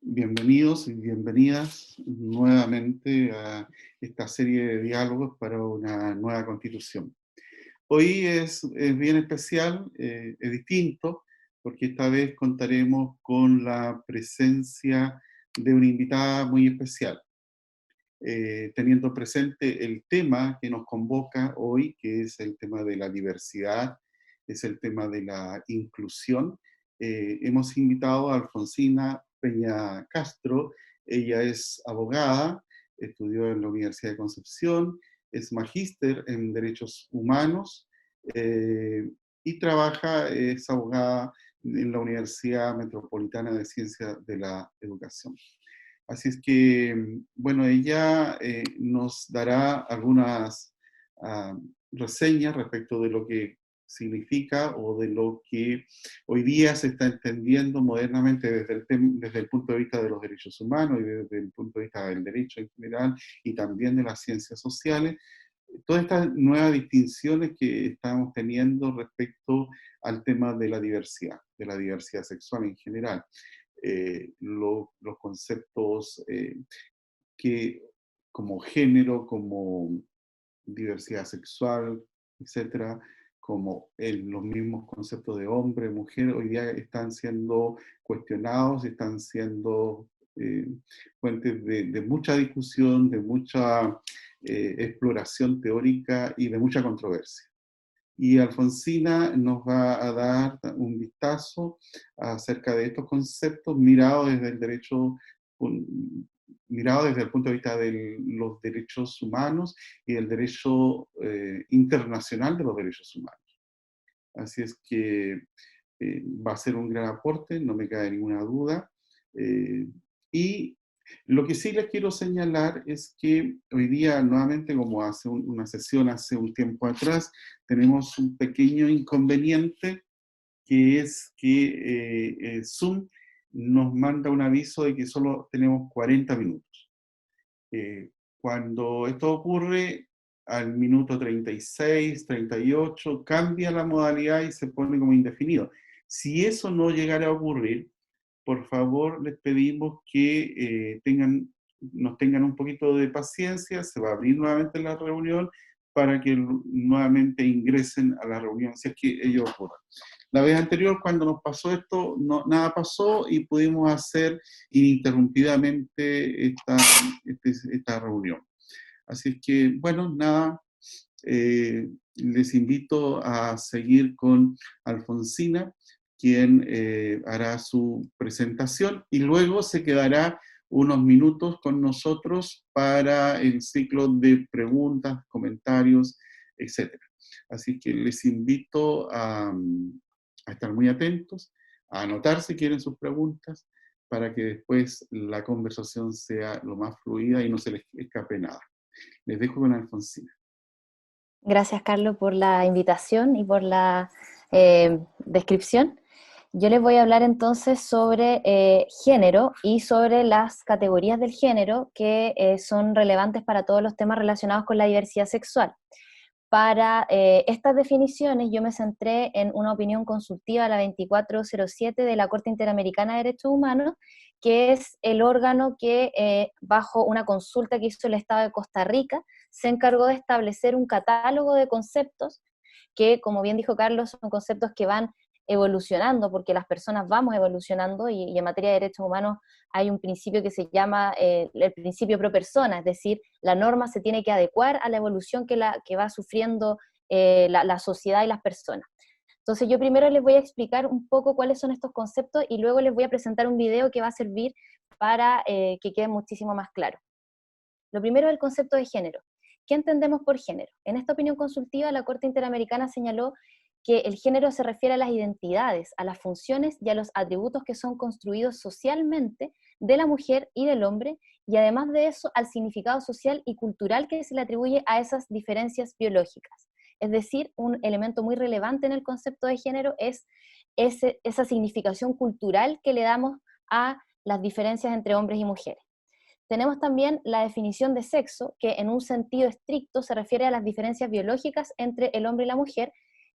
Bienvenidos y bienvenidas nuevamente a esta serie de diálogos para una nueva constitución. Hoy es bien especial, es distinto, porque esta vez contaremos con la presencia de una invitada muy especial, teniendo presente el tema que nos convoca hoy, que es el tema de la diversidad, es el tema de la inclusión. Hemos invitado a Alfonsina Peña Castro. Ella es abogada, estudió en la Universidad de Concepción, es magíster en Derechos Humanos y trabaja, es abogada en la Universidad Metropolitana de Ciencias de la Educación. Así es que, bueno, ella nos dará algunas ah, reseñas respecto de lo que significa o de lo que hoy día se está entendiendo modernamente desde el punto de vista de los derechos humanos y desde el punto de vista del derecho en general y también de las ciencias sociales, todas estas nuevas distinciones que estamos teniendo respecto al tema de la diversidad sexual en general. Los conceptos que como género, como diversidad sexual, etcétera, como los mismos conceptos de hombre, mujer, hoy día están siendo cuestionados, están siendo fuentes de mucha discusión, de mucha exploración teórica y de mucha controversia. Y Alfonsina nos va a dar un vistazo acerca de estos conceptos mirados desde el derecho, mirado desde el punto de vista de los derechos humanos y del derecho internacional de los derechos humanos. Así es que va a ser un gran aporte, no me cabe ninguna duda. Y lo que sí les quiero señalar es que hoy día, nuevamente, como hace una sesión hace un tiempo atrás, tenemos un pequeño inconveniente, que es que Zoom nos manda un aviso de que solo tenemos 40 minutos. Cuando esto ocurre, al minuto 36, 38, cambia la modalidad y se pone como indefinido. Si eso no llegara a ocurrir, por favor les pedimos que nos tengan un poquito de paciencia, se va a abrir nuevamente la reunión para que nuevamente ingresen a la reunión, si es que ello ocurra. La vez anterior, cuando nos pasó esto, nada pasó y pudimos hacer ininterrumpidamente esta reunión. Así es que, bueno, nada, les invito a seguir con Alfonsina, quien hará su presentación y luego se quedará unos minutos con nosotros para el ciclo de preguntas, comentarios, etc. Así que les invito a estar muy atentos, a anotar si quieren sus preguntas, para que después la conversación sea lo más fluida y no se les escape nada. Les dejo con Alfonsina. Gracias, Carlos, por la invitación y por la descripción. Yo les voy a hablar entonces sobre género y sobre las categorías del género que son relevantes para todos los temas relacionados con la diversidad sexual. Para estas definiciones yo me centré en una opinión consultiva, la 2407 de la Corte Interamericana de Derechos Humanos, que es el órgano que, bajo una consulta que hizo el Estado de Costa Rica, se encargó de establecer un catálogo de conceptos que, como bien dijo Carlos, son conceptos que van evolucionando, porque las personas vamos evolucionando, y en materia de derechos humanos hay un principio que se llama el principio pro persona, es decir, la norma se tiene que adecuar a la evolución que va sufriendo la sociedad y las personas. Entonces yo primero les voy a explicar un poco cuáles son estos conceptos y luego les voy a presentar un video que va a servir para que quede muchísimo más claro. Lo primero es el concepto de género. ¿Qué entendemos por género? En esta opinión consultiva, la Corte Interamericana señaló que el género se refiere a las identidades, a las funciones y a los atributos que son construidos socialmente de la mujer y del hombre, y además de eso, al significado social y cultural que se le atribuye a esas diferencias biológicas. Es decir, un elemento muy relevante en el concepto de género es esa significación cultural que le damos a las diferencias entre hombres y mujeres. Tenemos también la definición de sexo, que en un sentido estricto se refiere a las diferencias biológicas entre el hombre y la mujer,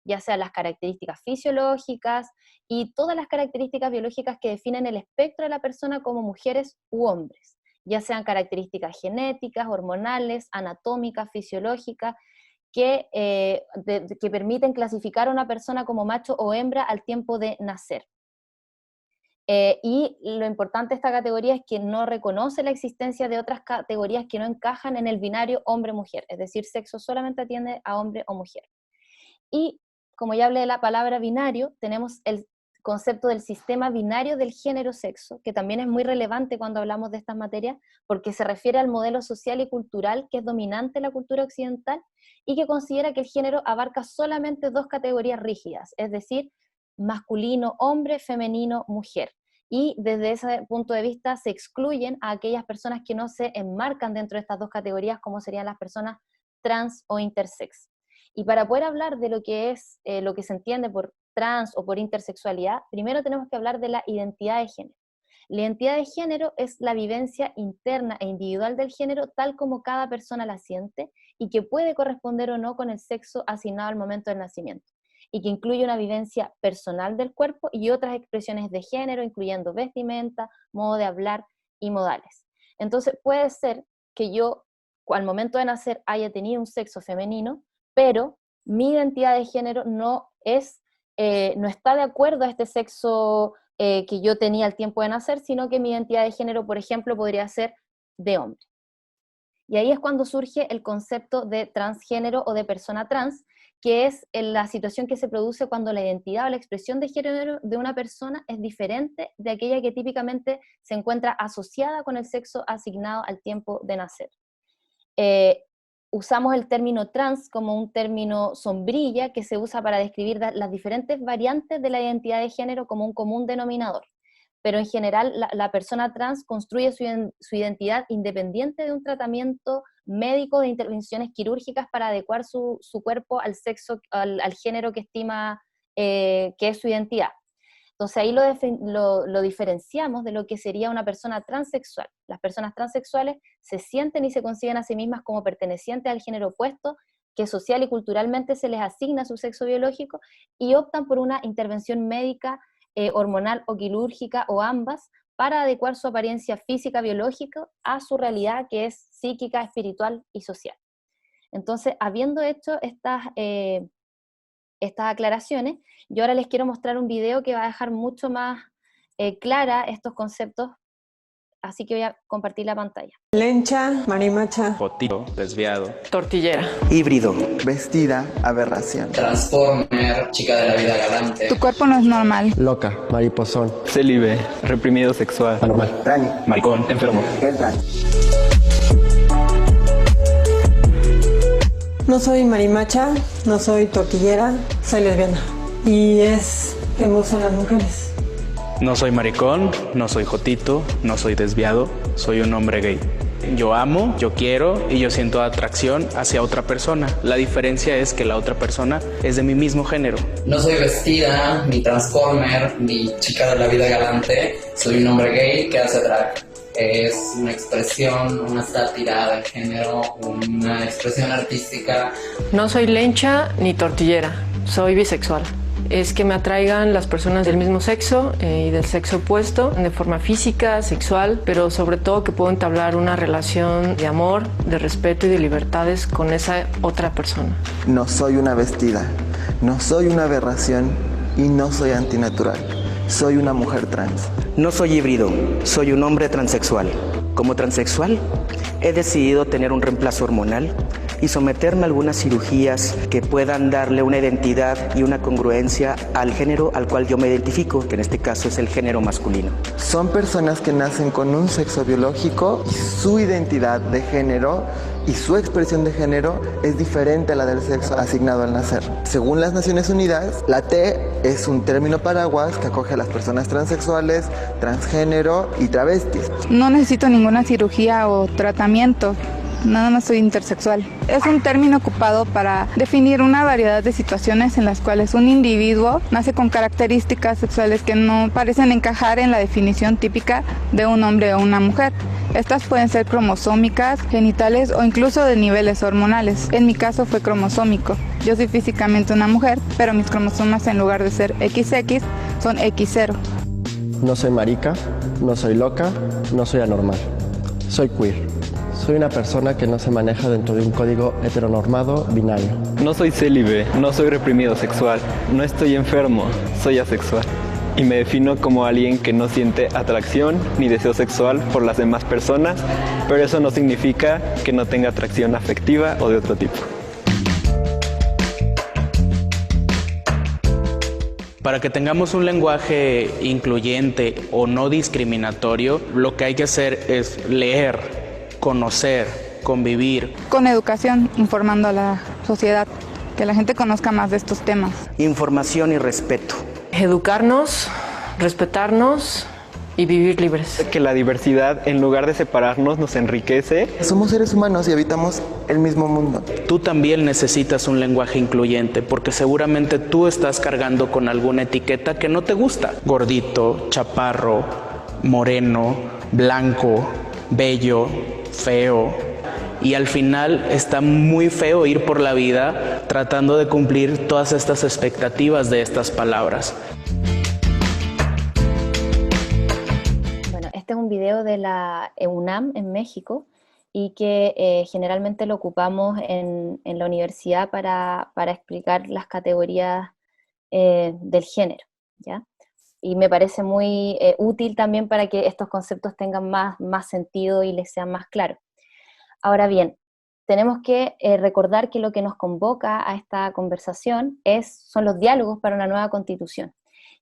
ya sean las características fisiológicas y todas las características biológicas que definen el espectro de la persona como mujeres u hombres, ya sean características genéticas, hormonales, anatómicas, fisiológicas, que permiten clasificar a una persona como macho o hembra al tiempo de nacer. Y lo importante de esta categoría es que no reconoce la existencia de otras categorías que no encajan en el binario hombre-mujer, es decir, sexo solamente atiende a hombre o mujer. Y como ya hablé de la palabra binario, tenemos el concepto del sistema binario del género-sexo, que también es muy relevante cuando hablamos de estas materias, porque se refiere al modelo social y cultural que es dominante en la cultura occidental y que considera que el género abarca solamente dos categorías rígidas, es decir, masculino, hombre, femenino, mujer. Y desde ese punto de vista se excluyen a aquellas personas que no se enmarcan dentro de estas dos categorías, como serían las personas trans o intersex. Y para poder hablar de lo que es lo que se entiende por trans o por intersexualidad, primero tenemos que hablar de la identidad de género. La identidad de género es la vivencia interna e individual del género tal como cada persona la siente y que puede corresponder o no con el sexo asignado al momento del nacimiento, y que incluye una vivencia personal del cuerpo y otras expresiones de género, incluyendo vestimenta, modo de hablar y modales. Entonces puede ser que yo al momento de nacer haya tenido un sexo femenino, pero mi identidad de género no está de acuerdo a este sexo que yo tenía al tiempo de nacer, sino que mi identidad de género, por ejemplo, podría ser de hombre. Y ahí es cuando surge el concepto de transgénero o de persona trans, que es la situación que se produce cuando la identidad o la expresión de género de una persona es diferente de aquella que típicamente se encuentra asociada con el sexo asignado al tiempo de nacer. Usamos el término trans como un término sombrilla que se usa para describir las diferentes variantes de la identidad de género como un común denominador. Pero en general la persona trans construye su identidad independiente de un tratamiento médico de intervenciones quirúrgicas para adecuar su cuerpo al sexo, al género que estima que es su identidad. Entonces ahí lo diferenciamos de lo que sería una persona transexual. Las personas transexuales se sienten y se conciben a sí mismas como pertenecientes al género opuesto, que social y culturalmente se les asigna su sexo biológico, y optan por una intervención médica, hormonal o quirúrgica, o ambas, para adecuar su apariencia física biológica a su realidad que es psíquica, espiritual y social. Entonces, habiendo hecho estas aclaraciones, yo ahora les quiero mostrar un video que va a dejar mucho más clara estos conceptos, así que voy a compartir la pantalla. Lencha, marimacha, Jotito, desviado, tortillera, híbrido, vestida, aberración, transformer, chica de la vida galante, tu cuerpo no es normal, loca, mariposón, célibe, reprimido sexual, anormal, rani, maricón, enfermo. no soy marimacha, no soy tortillera, soy lesbiana. Y me gustan las mujeres. No soy maricón, no soy jotito, no soy desviado, soy un hombre gay. Yo amo, yo quiero y yo siento atracción hacia otra persona. La diferencia es que la otra persona es de mi mismo género. No soy vestida, ni transformer, ni chica de la vida galante. Soy un hombre gay que hace drag. Es una expresión, una sátira del género, una expresión artística. No soy lencha ni tortillera, soy bisexual. Es que me atraigan las personas del mismo sexo y del sexo opuesto de forma física, sexual, pero sobre todo que puedo entablar una relación de amor, de respeto y de libertades con esa otra persona. No soy una vestida, no soy una aberración y no soy antinatural. Soy una mujer trans. No soy híbrido, soy un hombre transexual. Como transexual, he decidido tener un reemplazo hormonal y someterme a algunas cirugías que puedan darle una identidad y una congruencia al género al cual yo me identifico, que en este caso es el género masculino. Son personas que nacen con un sexo biológico y su identidad de género y su expresión de género es diferente a la del sexo asignado al nacer. Según las Naciones Unidas, la T es un término paraguas que acoge a las personas transexuales, transgénero y travestis. no necesito ninguna cirugía o tratamiento, nada más soy intersexual. Es un término ocupado para definir una variedad de situaciones en las cuales un individuo nace con características sexuales que no parecen encajar en la definición típica de un hombre o una mujer. Estas pueden ser cromosómicas, genitales o incluso de niveles hormonales. En mi caso fue cromosómico. Yo soy físicamente una mujer, pero mis cromosomas en lugar de ser XX son X0. No soy marica, no soy loca, no soy anormal. Soy queer. Soy una persona que no se maneja dentro de un código heteronormado binario. No soy célibe, no soy reprimido sexual, no estoy enfermo, soy asexual. Y me defino como alguien que no siente atracción ni deseo sexual por las demás personas, pero eso no significa que no tenga atracción afectiva o de otro tipo. Para que tengamos un lenguaje incluyente o no discriminatorio, lo que hay que hacer es leer, conocer, convivir. Con educación, informando a la sociedad, que la gente conozca más de estos temas. Información y respeto. Educarnos, respetarnos y vivir libres. Que la diversidad, en lugar de separarnos, nos enriquece. Somos seres humanos y habitamos el mismo mundo. Tú también necesitas un lenguaje incluyente porque seguramente tú estás cargando con alguna etiqueta que no te gusta. Gordito, chaparro, moreno, blanco, bello, feo. Y al final está muy feo ir por la vida tratando de cumplir todas estas expectativas de estas palabras. Este es un video de la UNAM en México y que generalmente lo ocupamos en la universidad para explicar las categorías del género, ¿ya? Y me parece muy útil también para que estos conceptos tengan más sentido y les sean más claros. Ahora bien, tenemos que recordar que lo que nos convoca a esta conversación son los diálogos para una nueva constitución.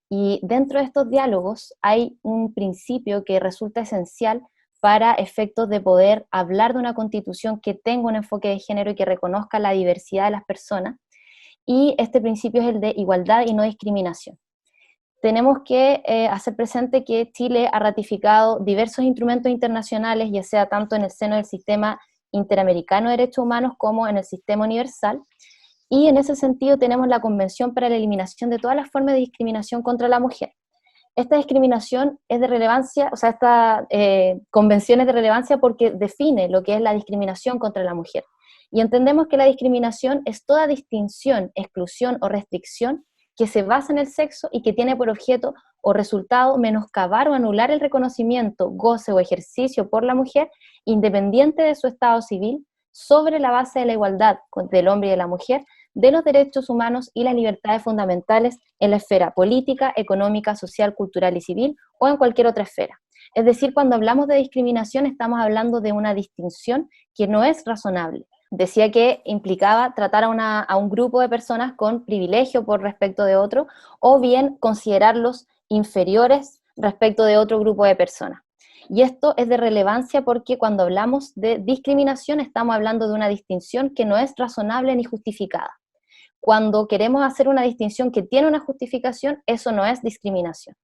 Y dentro de estos diálogos hay un principio que resulta esencial para efectos de poder hablar de una constitución que tenga un enfoque de género y que reconozca la diversidad de las personas, y este principio es el de igualdad y no discriminación. Tenemos que hacer presente que Chile ha ratificado diversos instrumentos internacionales, ya sea tanto en el seno del Sistema Interamericano de Derechos Humanos como en el Sistema Universal, y en ese sentido tenemos la Convención para la Eliminación de todas las formas de discriminación contra la mujer. Esta discriminación es de relevancia, o sea, esta convención es de relevancia porque define lo que es la discriminación contra la mujer. Y entendemos que la discriminación es toda distinción, exclusión o restricción que se basa en el sexo y que tiene por objeto o resultado menoscabar o anular el reconocimiento, goce o ejercicio por la mujer, independiente de su estado civil, sobre la base de la igualdad del hombre y de la mujer, de los derechos humanos y las libertades fundamentales en la esfera política, económica, social, cultural y civil, o en cualquier otra esfera. Es decir, cuando hablamos de discriminación estamos hablando de una distinción que no es razonable. Decía que implicaba tratar a un grupo de personas con privilegio por respecto de otro, o bien considerarlos inferiores respecto de otro grupo de personas. Y esto es de relevancia porque cuando hablamos de discriminación estamos hablando de una distinción que no es razonable ni justificada. Cuando queremos hacer una distinción que tiene una justificación, eso no es discriminación.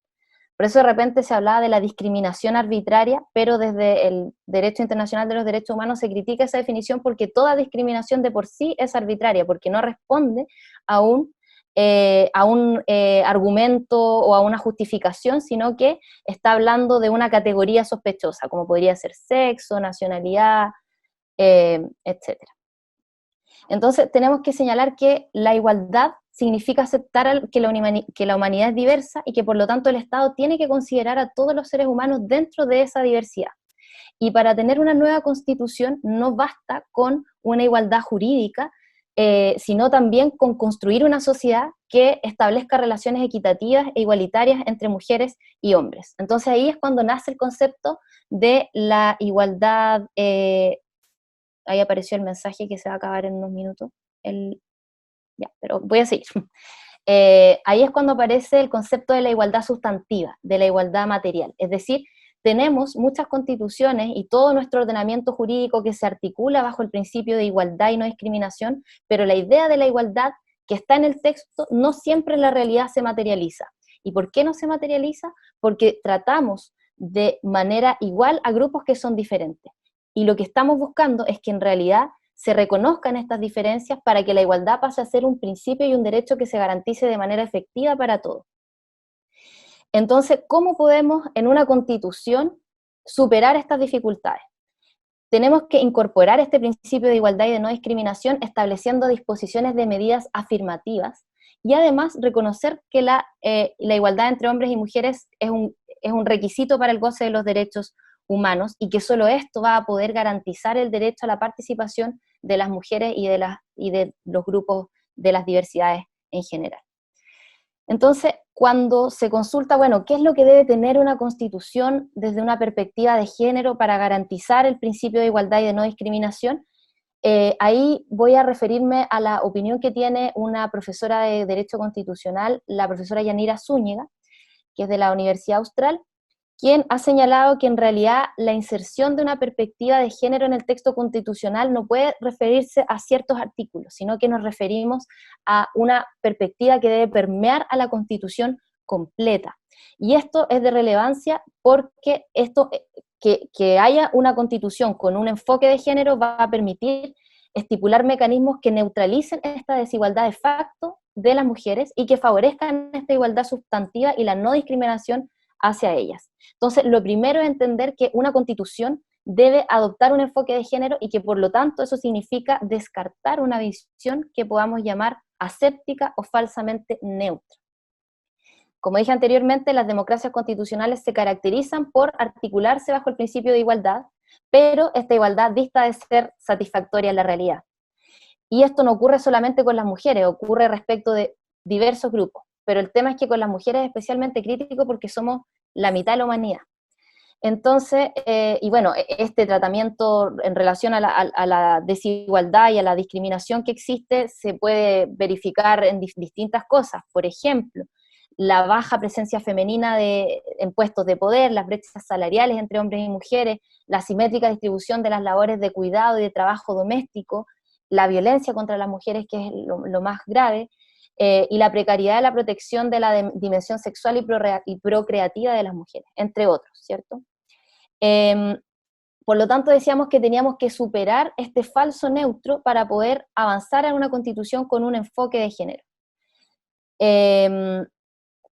Por eso de repente se hablaba de la discriminación arbitraria, pero desde el Derecho Internacional de los Derechos Humanos se critica esa definición porque toda discriminación de por sí es arbitraria, porque no responde a un argumento o a una justificación, sino que está hablando de una categoría sospechosa, como podría ser sexo, nacionalidad, etc. Entonces tenemos que señalar que la igualdad significa aceptar que la humanidad es diversa y que por lo tanto el Estado tiene que considerar a todos los seres humanos dentro de esa diversidad. Y para tener una nueva constitución no basta con una igualdad jurídica, sino también con construir una sociedad que establezca relaciones equitativas e igualitarias entre mujeres y hombres. Entonces ahí es cuando nace el concepto de la igualdad. Ahí apareció el mensaje que se va a acabar en unos minutos. Ya, pero voy a seguir. Ahí es cuando aparece el concepto de la igualdad sustantiva, de la igualdad material. Es decir, tenemos muchas constituciones y todo nuestro ordenamiento jurídico que se articula bajo el principio de igualdad y no discriminación, pero la idea de la igualdad que está en el texto no siempre en la realidad se materializa. ¿Y por qué no se materializa? Porque tratamos de manera igual a grupos que son diferentes. Y lo que estamos buscando es que en realidad se reconozcan estas diferencias para que la igualdad pase a ser un principio y un derecho que se garantice de manera efectiva para todos. Entonces, ¿cómo podemos en una constitución superar estas dificultades. Tenemos que incorporar este principio de igualdad y de no discriminación estableciendo disposiciones de medidas afirmativas y además reconocer que la igualdad entre hombres y mujeres es un requisito para el goce de los derechos humanos y que solo esto va a poder garantizar el derecho a la participación de las mujeres y de los grupos de las diversidades en general. Entonces, cuando se consulta, bueno, ¿qué es lo que debe tener una constitución desde una perspectiva de género para garantizar el principio de igualdad y de no discriminación? Ahí voy a referirme a la opinión que tiene una profesora de Derecho Constitucional, la profesora Yanira Zúñiga, que es de la Universidad Austral, quien ha señalado que en realidad la inserción de una perspectiva de género en el texto constitucional no puede referirse a ciertos artículos, sino que nos referimos a una perspectiva que debe permear a la Constitución completa. Y esto es de relevancia porque que haya una Constitución con un enfoque de género va a permitir estipular mecanismos que neutralicen esta desigualdad de facto de las mujeres y que favorezcan esta igualdad sustantiva y la no discriminación hacia ellas. Entonces, lo primero es entender que una constitución debe adoptar un enfoque de género y que por lo tanto eso significa descartar una visión que podamos llamar aséptica o falsamente neutra. Como dije anteriormente, las democracias constitucionales se caracterizan por articularse bajo el principio de igualdad, pero esta igualdad dista de ser satisfactoria en la realidad. Y esto no ocurre solamente con las mujeres, ocurre respecto de diversos grupos, pero el tema es que con las mujeres es especialmente crítico porque somos la mitad de la humanidad. Entonces, y bueno, este tratamiento en relación a la desigualdad y a la discriminación que existe se puede verificar en distintas cosas. Por ejemplo, la baja presencia femenina en puestos de poder, las brechas salariales entre hombres y mujeres, la asimétrica distribución de las labores de cuidado y de trabajo doméstico, la violencia contra las mujeres, que es lo más grave, y la precariedad de la protección de la dimensión sexual y procreativa de las mujeres, entre otros, ¿cierto? Por lo tanto, decíamos que teníamos que superar este falso neutro para poder avanzar a una constitución con un enfoque de género.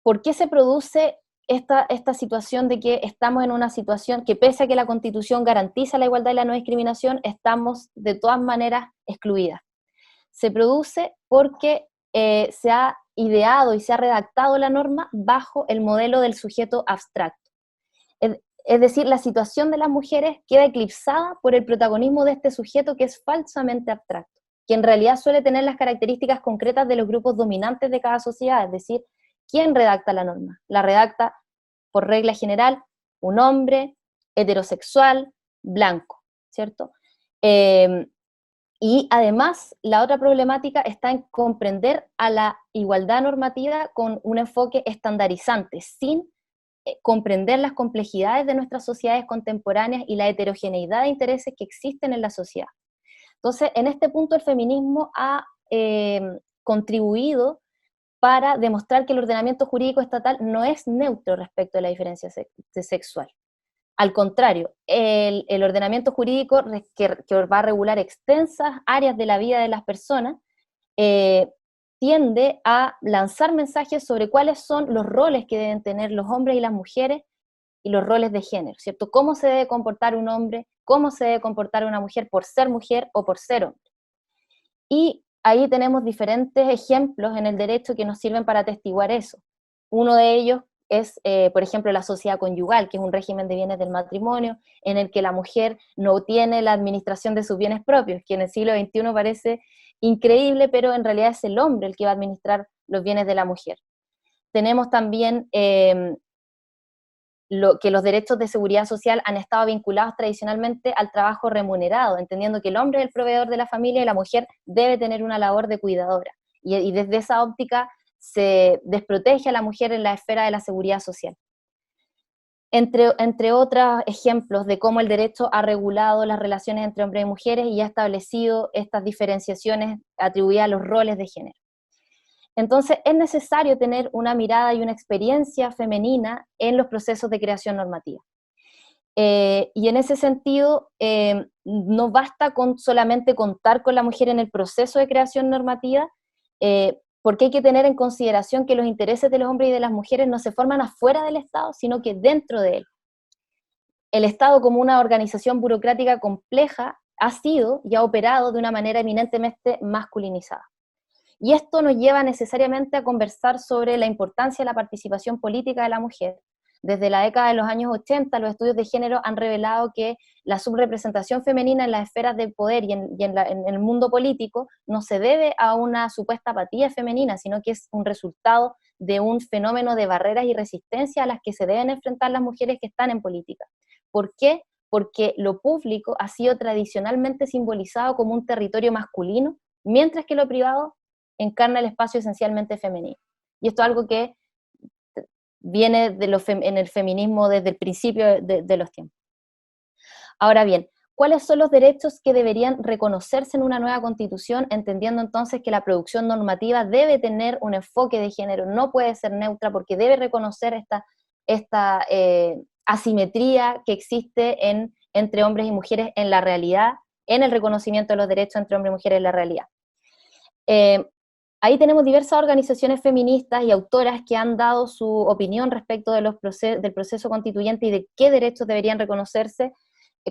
¿Por qué se produce esta situación de que estamos en una situación que pese a que la Constitución garantiza la igualdad y la no discriminación, estamos de todas maneras excluidas? Se produce porque se ha ideado y se ha redactado la norma bajo el modelo del sujeto abstracto. Es decir, la situación de las mujeres queda eclipsada por el protagonismo de este sujeto que es falsamente abstracto, que en realidad suele tener las características concretas de los grupos dominantes de cada sociedad, es decir, ¿quién redacta la norma? La redacta, por regla general, un hombre heterosexual, blanco, ¿cierto? Y además, la otra problemática está en comprender a la igualdad normativa con un enfoque estandarizante, sin comprender las complejidades de nuestras sociedades contemporáneas y la heterogeneidad de intereses que existen en la sociedad. Entonces, en este punto el feminismo ha contribuido para demostrar que el ordenamiento jurídico estatal no es neutro respecto de la diferencia sexual. Al contrario, el ordenamiento jurídico que va a regular extensas áreas de la vida de las personas tiende a lanzar mensajes sobre cuáles son los roles que deben tener los hombres y las mujeres y los roles de género, ¿cierto? Cómo se debe comportar un hombre, cómo se debe comportar una mujer por ser mujer o por ser hombre. Y ahí tenemos diferentes ejemplos en el derecho que nos sirven para atestiguar eso. Uno de ellos es, por ejemplo, la sociedad conyugal, que es un régimen de bienes del matrimonio, en el que la mujer no tiene la administración de sus bienes propios, que en el siglo XXI parece increíble, pero en realidad es el hombre el que va a administrar los bienes de la mujer. Tenemos también que los derechos de seguridad social han estado vinculados tradicionalmente al trabajo remunerado, entendiendo que el hombre es el proveedor de la familia y la mujer debe tener una labor de cuidadora. Y desde esa óptica se desprotege a la mujer en la esfera de la seguridad social. Entre otros ejemplos de cómo el derecho ha regulado las relaciones entre hombres y mujeres y ha establecido estas diferenciaciones atribuidas a los roles de género. Entonces, es necesario tener una mirada y una experiencia femenina en los procesos de creación normativa. Y en ese sentido, no basta con solamente contar con la mujer en el proceso de creación normativa, porque hay que tener en consideración que los intereses de los hombres y de las mujeres no se forman afuera del Estado, sino que dentro de él. el Estado como una organización burocrática compleja ha sido y ha operado de una manera eminentemente masculinizada. Y esto nos lleva necesariamente a conversar sobre la importancia de la participación política de la mujer. Desde la década de los años 80, los estudios de género han revelado que la subrepresentación femenina en las esferas de poder y en el mundo político no se debe a una supuesta apatía femenina, sino que es un resultado de un fenómeno de barreras y resistencia a las que se deben enfrentar las mujeres que están en política. ¿Por qué? Porque lo público ha sido tradicionalmente simbolizado como un territorio masculino, mientras que lo privado encarna el espacio esencialmente femenino. Y esto es algo que viene en el feminismo desde el principio de los tiempos. Ahora bien, ¿cuáles son los derechos que deberían reconocerse en una nueva constitución? Entendiendo entonces que la producción normativa debe tener un enfoque de género, no puede ser neutra porque debe reconocer esta asimetría que existe entre hombres y mujeres en la realidad, en el reconocimiento de los derechos entre hombres y mujeres en la realidad. Ahí tenemos diversas organizaciones feministas y autoras que han dado su opinión respecto del proceso constituyente y de qué derechos deberían reconocerse.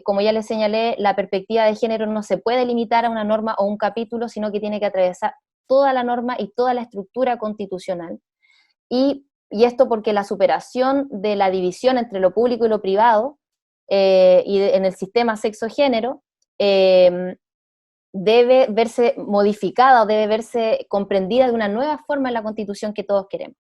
Como ya les señalé, la perspectiva de género no se puede limitar a una norma o un capítulo, sino que tiene que atravesar toda la norma y toda la estructura constitucional. Y esto porque la superación de la división entre lo público y lo privado en el sistema sexo-género debe verse modificada o debe verse comprendida de una nueva forma en la Constitución que todos queremos.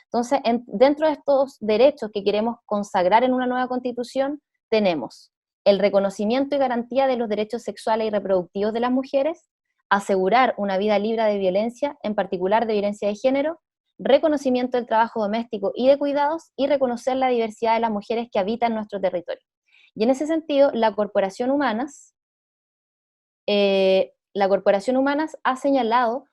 Entonces, dentro de estos derechos que queremos consagrar en una nueva Constitución, tenemos el reconocimiento y garantía de los derechos sexuales y reproductivos de las mujeres, asegurar una vida libre de violencia, en particular de violencia de género, reconocimiento del trabajo doméstico y de cuidados, y reconocer la diversidad de las mujeres que habitan nuestro territorio. Y en ese sentido, la Corporación Humanas ha señalado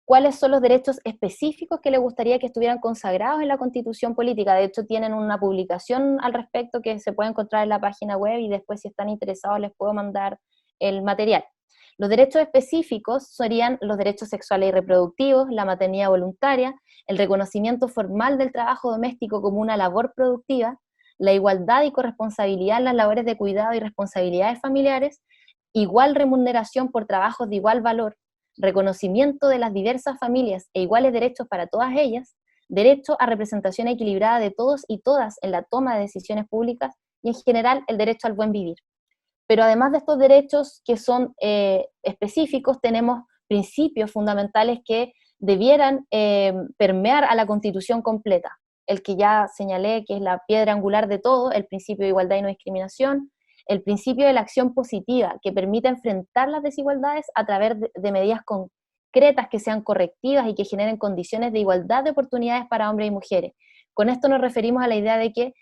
cuáles son los derechos específicos que le gustaría que estuvieran consagrados en la Constitución política. De hecho, tienen una publicación al respecto que se puede encontrar en la página web y después, si están interesados, les puedo mandar el material. Los derechos específicos serían los derechos sexuales y reproductivos, la maternidad voluntaria, el reconocimiento formal del trabajo doméstico como una labor productiva, la igualdad y corresponsabilidad en las labores de cuidado y responsabilidades familiares, igual remuneración por trabajos de igual valor, reconocimiento de las diversas familias e iguales derechos para todas ellas, derecho a representación equilibrada de todos y todas en la toma de decisiones públicas y en general el derecho al buen vivir. Pero además de estos derechos que son específicos, tenemos principios fundamentales que debieran permear a la Constitución completa. El que ya señalé, que es la piedra angular de todo, el principio de igualdad y no discriminación, el principio de la acción positiva, que permite enfrentar las desigualdades a través de medidas concretas que sean correctivas y que generen condiciones de igualdad de oportunidades para hombres y mujeres. Con esto nos referimos a la idea de que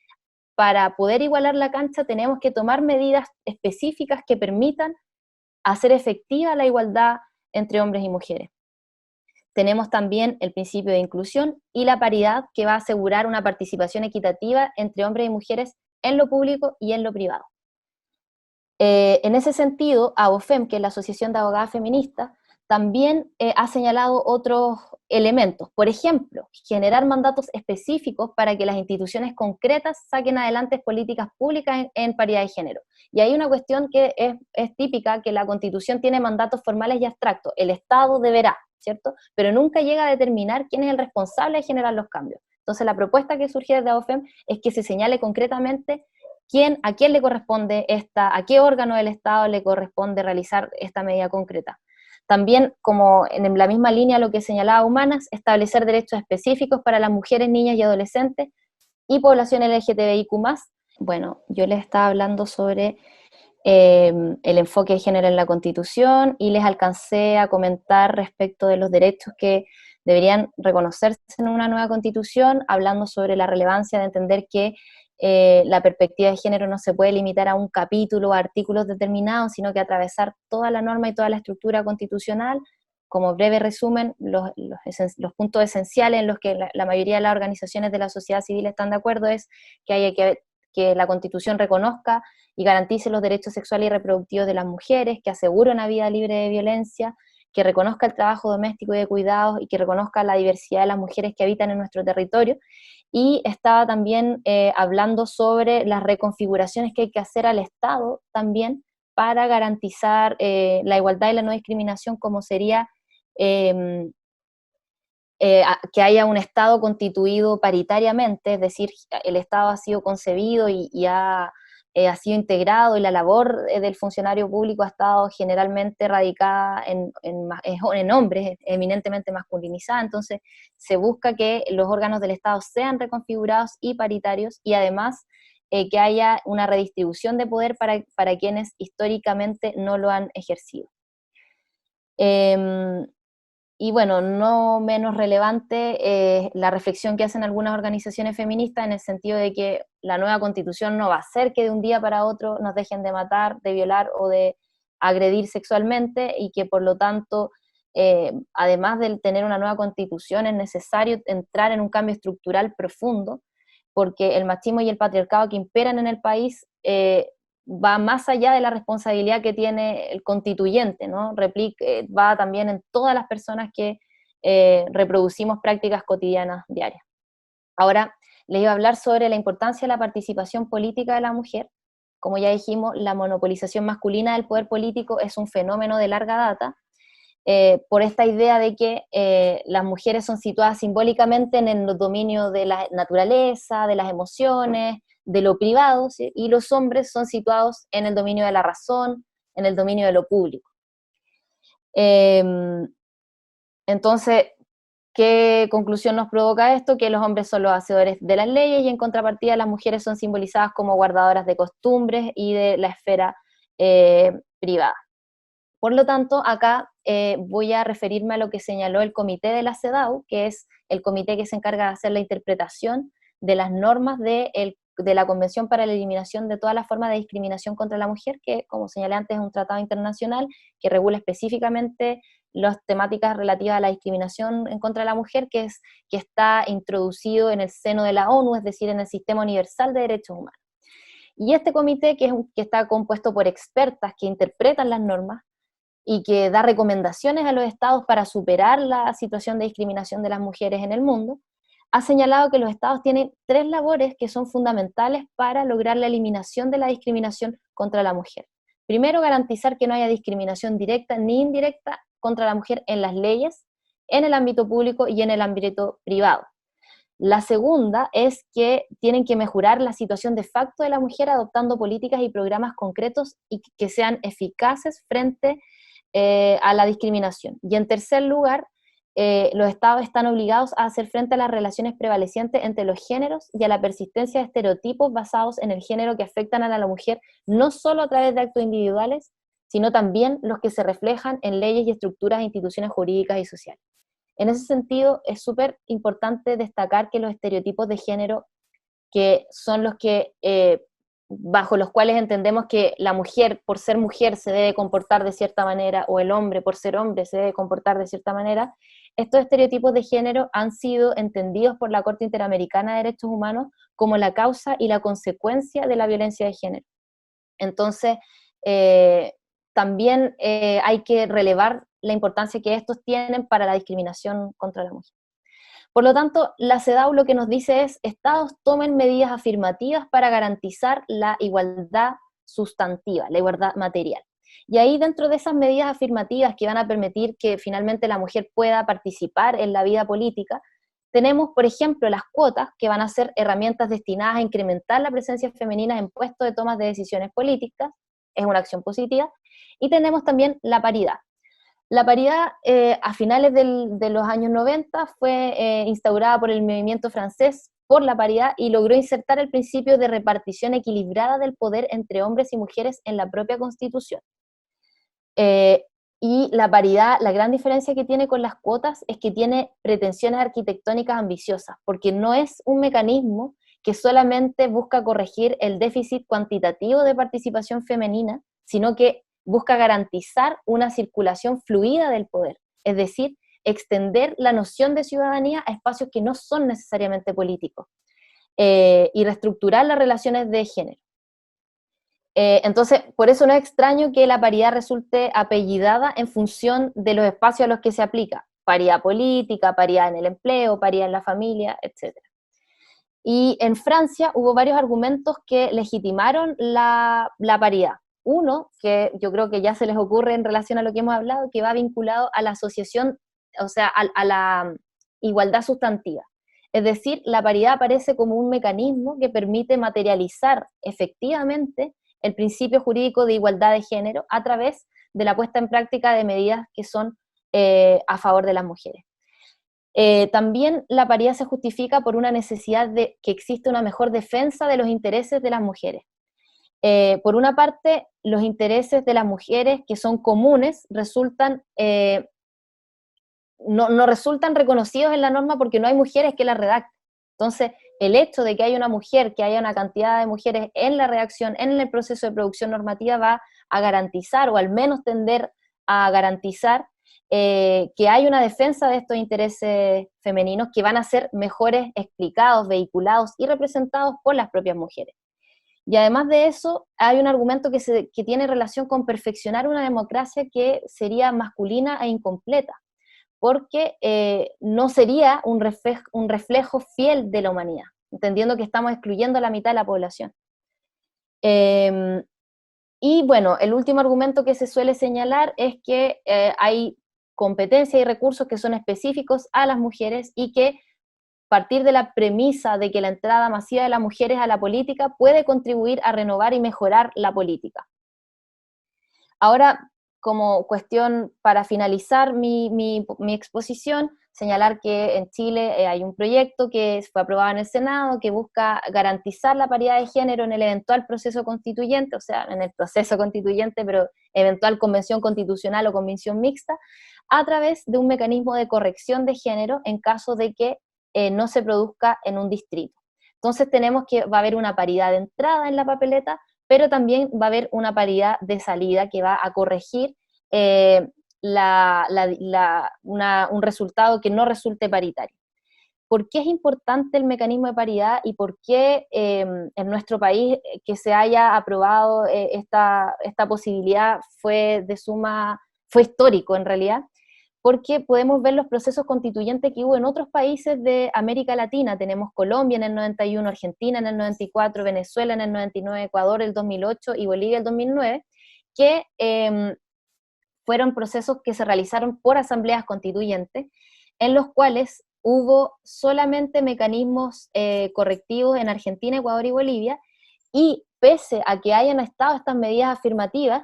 para poder igualar la cancha tenemos que tomar medidas específicas que permitan hacer efectiva la igualdad entre hombres y mujeres. Tenemos también el principio de inclusión y la paridad, que va a asegurar una participación equitativa entre hombres y mujeres en lo público y en lo privado. En ese sentido, ABOFEM, que es la Asociación de Abogadas Feministas, también ha señalado otros elementos. Por ejemplo, generar mandatos específicos para que las instituciones concretas saquen adelante políticas públicas en paridad de género. Y hay una cuestión que es típica, que la Constitución tiene mandatos formales y abstractos. El Estado deberá, ¿cierto? Pero nunca llega a determinar quién es el responsable de generar los cambios. Entonces, la propuesta que surge desde ABOFEM es que se señale concretamente a quién le corresponde a qué órgano del Estado le corresponde realizar esta medida concreta. También, como en la misma línea lo que señalaba Humanas, establecer derechos específicos para las mujeres, niñas y adolescentes y población LGTBIQ+. Bueno, yo les estaba hablando sobre el enfoque de género en la Constitución y les alcancé a comentar respecto de los derechos que deberían reconocerse en una nueva Constitución, hablando sobre la relevancia de entender que la perspectiva de género no se puede limitar a un capítulo o artículos determinados, sino que atravesar toda la norma y toda la estructura constitucional. Como breve resumen, los puntos esenciales en los que la mayoría de las organizaciones de la sociedad civil están de acuerdo es que la Constitución reconozca y garantice los derechos sexuales y reproductivos de las mujeres, que asegure una vida libre de violencia, que reconozca el trabajo doméstico y de cuidados y que reconozca la diversidad de las mujeres que habitan en nuestro territorio, y estaba también hablando sobre las reconfiguraciones que hay que hacer al Estado también para garantizar la igualdad y la no discriminación, como sería que haya un Estado constituido paritariamente, es decir, el Estado ha sido concebido y ha sido integrado, y la labor del funcionario público ha estado generalmente radicada en hombres, eminentemente masculinizada. Entonces se busca que los órganos del Estado sean reconfigurados y paritarios, y además que haya una redistribución de poder para quienes históricamente no lo han ejercido. Y bueno, no menos relevante la reflexión que hacen algunas organizaciones feministas en el sentido de que la nueva constitución no va a hacer que de un día para otro nos dejen de matar, de violar o de agredir sexualmente, y que por lo tanto, además de tener una nueva constitución, es necesario entrar en un cambio estructural profundo, porque el machismo y el patriarcado que imperan en el país va más allá de la responsabilidad que tiene el constituyente, ¿no? Va también en todas las personas que reproducimos prácticas cotidianas diarias. Ahora, les iba a hablar sobre la importancia de la participación política de la mujer. Como ya dijimos, la monopolización masculina del poder político es un fenómeno de larga data, por esta idea de que las mujeres son situadas simbólicamente en el dominio de la naturaleza, de las emociones, de lo privado, ¿sí? Y los hombres son situados en el dominio de la razón, en el dominio de lo público. Entonces, ¿qué conclusión nos provoca esto? Que los hombres son los hacedores de las leyes, y en contrapartida las mujeres son simbolizadas como guardadoras de costumbres y de la esfera privada. Por lo tanto, acá voy a referirme a lo que señaló el comité de la CEDAW, que es el comité que se encarga de hacer la interpretación de las normas de la Convención para la Eliminación de todas las formas de discriminación contra la mujer, que, como señalé antes, es un tratado internacional que regula específicamente las temáticas relativas a la discriminación en contra de la mujer, que está introducido en el seno de la ONU, es decir, en el Sistema Universal de Derechos Humanos. Y este comité, que está compuesto por expertas que interpretan las normas y que da recomendaciones a los estados para superar la situación de discriminación de las mujeres en el mundo, ha señalado que los estados tienen 3 labores que son fundamentales para lograr la eliminación de la discriminación contra la mujer. Primero, garantizar que no haya discriminación directa ni indirecta contra la mujer en las leyes, en el ámbito público y en el ámbito privado. La segunda es que tienen que mejorar la situación de facto de la mujer adoptando políticas y programas concretos y que sean eficaces frente a la discriminación. Y en tercer lugar, los estados están obligados a hacer frente a las relaciones prevalecientes entre los géneros y a la persistencia de estereotipos basados en el género que afectan a la mujer, no solo a través de actos individuales, sino también los que se reflejan en leyes y estructuras e instituciones jurídicas y sociales. En ese sentido, es súper importante destacar que los estereotipos de género, que son los que, bajo los cuales entendemos que la mujer, por ser mujer, se debe comportar de cierta manera, o el hombre, por ser hombre, se debe comportar de cierta manera, estos estereotipos de género han sido entendidos por la Corte Interamericana de Derechos Humanos como la causa y la consecuencia de la violencia de género. Entonces, también hay que relevar la importancia que estos tienen para la discriminación contra la mujer. Por lo tanto, la CEDAW lo que nos dice es: estados tomen medidas afirmativas para garantizar la igualdad sustantiva, la igualdad material. Y ahí, dentro de esas medidas afirmativas que van a permitir que finalmente la mujer pueda participar en la vida política, tenemos, por ejemplo, las cuotas, que van a ser herramientas destinadas a incrementar la presencia femenina en puestos de tomas de decisiones políticas, es una acción positiva, y tenemos también la paridad. La paridad a finales de los años 90 fue instaurada por el movimiento francés por la paridad y logró insertar el principio de repartición equilibrada del poder entre hombres y mujeres en la propia Constitución. Y la paridad, la gran diferencia que tiene con las cuotas es que tiene pretensiones arquitectónicas ambiciosas, porque no es un mecanismo que solamente busca corregir el déficit cuantitativo de participación femenina, sino que busca garantizar una circulación fluida del poder, es decir, extender la noción de ciudadanía a espacios que no son necesariamente políticos, y reestructurar las relaciones de género. Entonces, por eso no es extraño que la paridad resulte apellidada en función de los espacios a los que se aplica. Paridad política, paridad en el empleo, paridad en la familia, etc. Y en Francia hubo varios argumentos que legitimaron la paridad. Uno, que yo creo que ya se les ocurre en relación a lo que hemos hablado, que va vinculado a la asociación, o sea, a la igualdad sustantiva. Es decir, la paridad aparece como un mecanismo que permite materializar efectivamente el principio jurídico de igualdad de género a través de la puesta en práctica de medidas que son a favor de las mujeres. También la paridad se justifica por una necesidad de que existe una mejor defensa de los intereses de las mujeres. Por una parte, los intereses de las mujeres que son comunes resultan, no resultan reconocidos en la norma porque no hay mujeres que la redacten. Entonces, el hecho de que haya una mujer, que haya una cantidad de mujeres en la redacción, en el proceso de producción normativa, va a garantizar, o al menos tender a garantizar, que hay una defensa de estos intereses femeninos que van a ser mejores explicados, vehiculados y representados por las propias mujeres. Y además de eso, hay un argumento que tiene relación con perfeccionar una democracia que sería masculina e incompleta, porque no sería un reflejo fiel de la humanidad, entendiendo que estamos excluyendo a la mitad de la población. Y bueno, el último argumento que se suele señalar es que hay competencias y recursos que son específicos a las mujeres y que partir de la premisa de que la entrada masiva de las mujeres a la política puede contribuir a renovar y mejorar la política. Ahora, como cuestión para finalizar mi exposición, señalar que en Chile hay un proyecto que fue aprobado en el Senado que busca garantizar la paridad de género en el eventual proceso constituyente, o sea, en el proceso constituyente, pero eventual convención constitucional o convención mixta, a través de un mecanismo de corrección de género en caso de que no se produzca en un distrito. Entonces tenemos que va a haber una paridad de entrada en la papeleta, pero también va a haber una paridad de salida que va a corregir un resultado que no resulte paritario. ¿Por qué es importante el mecanismo de paridad y por qué en nuestro país que se haya aprobado esta posibilidad fue histórico en realidad? Porque podemos ver los procesos constituyentes que hubo en otros países de América Latina. Tenemos Colombia en el 91, Argentina en el 94, Venezuela en el 99, Ecuador el 2008 y Bolivia el 2009, que fueron procesos que se realizaron por asambleas constituyentes, en los cuales hubo solamente mecanismos correctivos en Argentina, Ecuador y Bolivia, y pese a que hayan estado estas medidas afirmativas,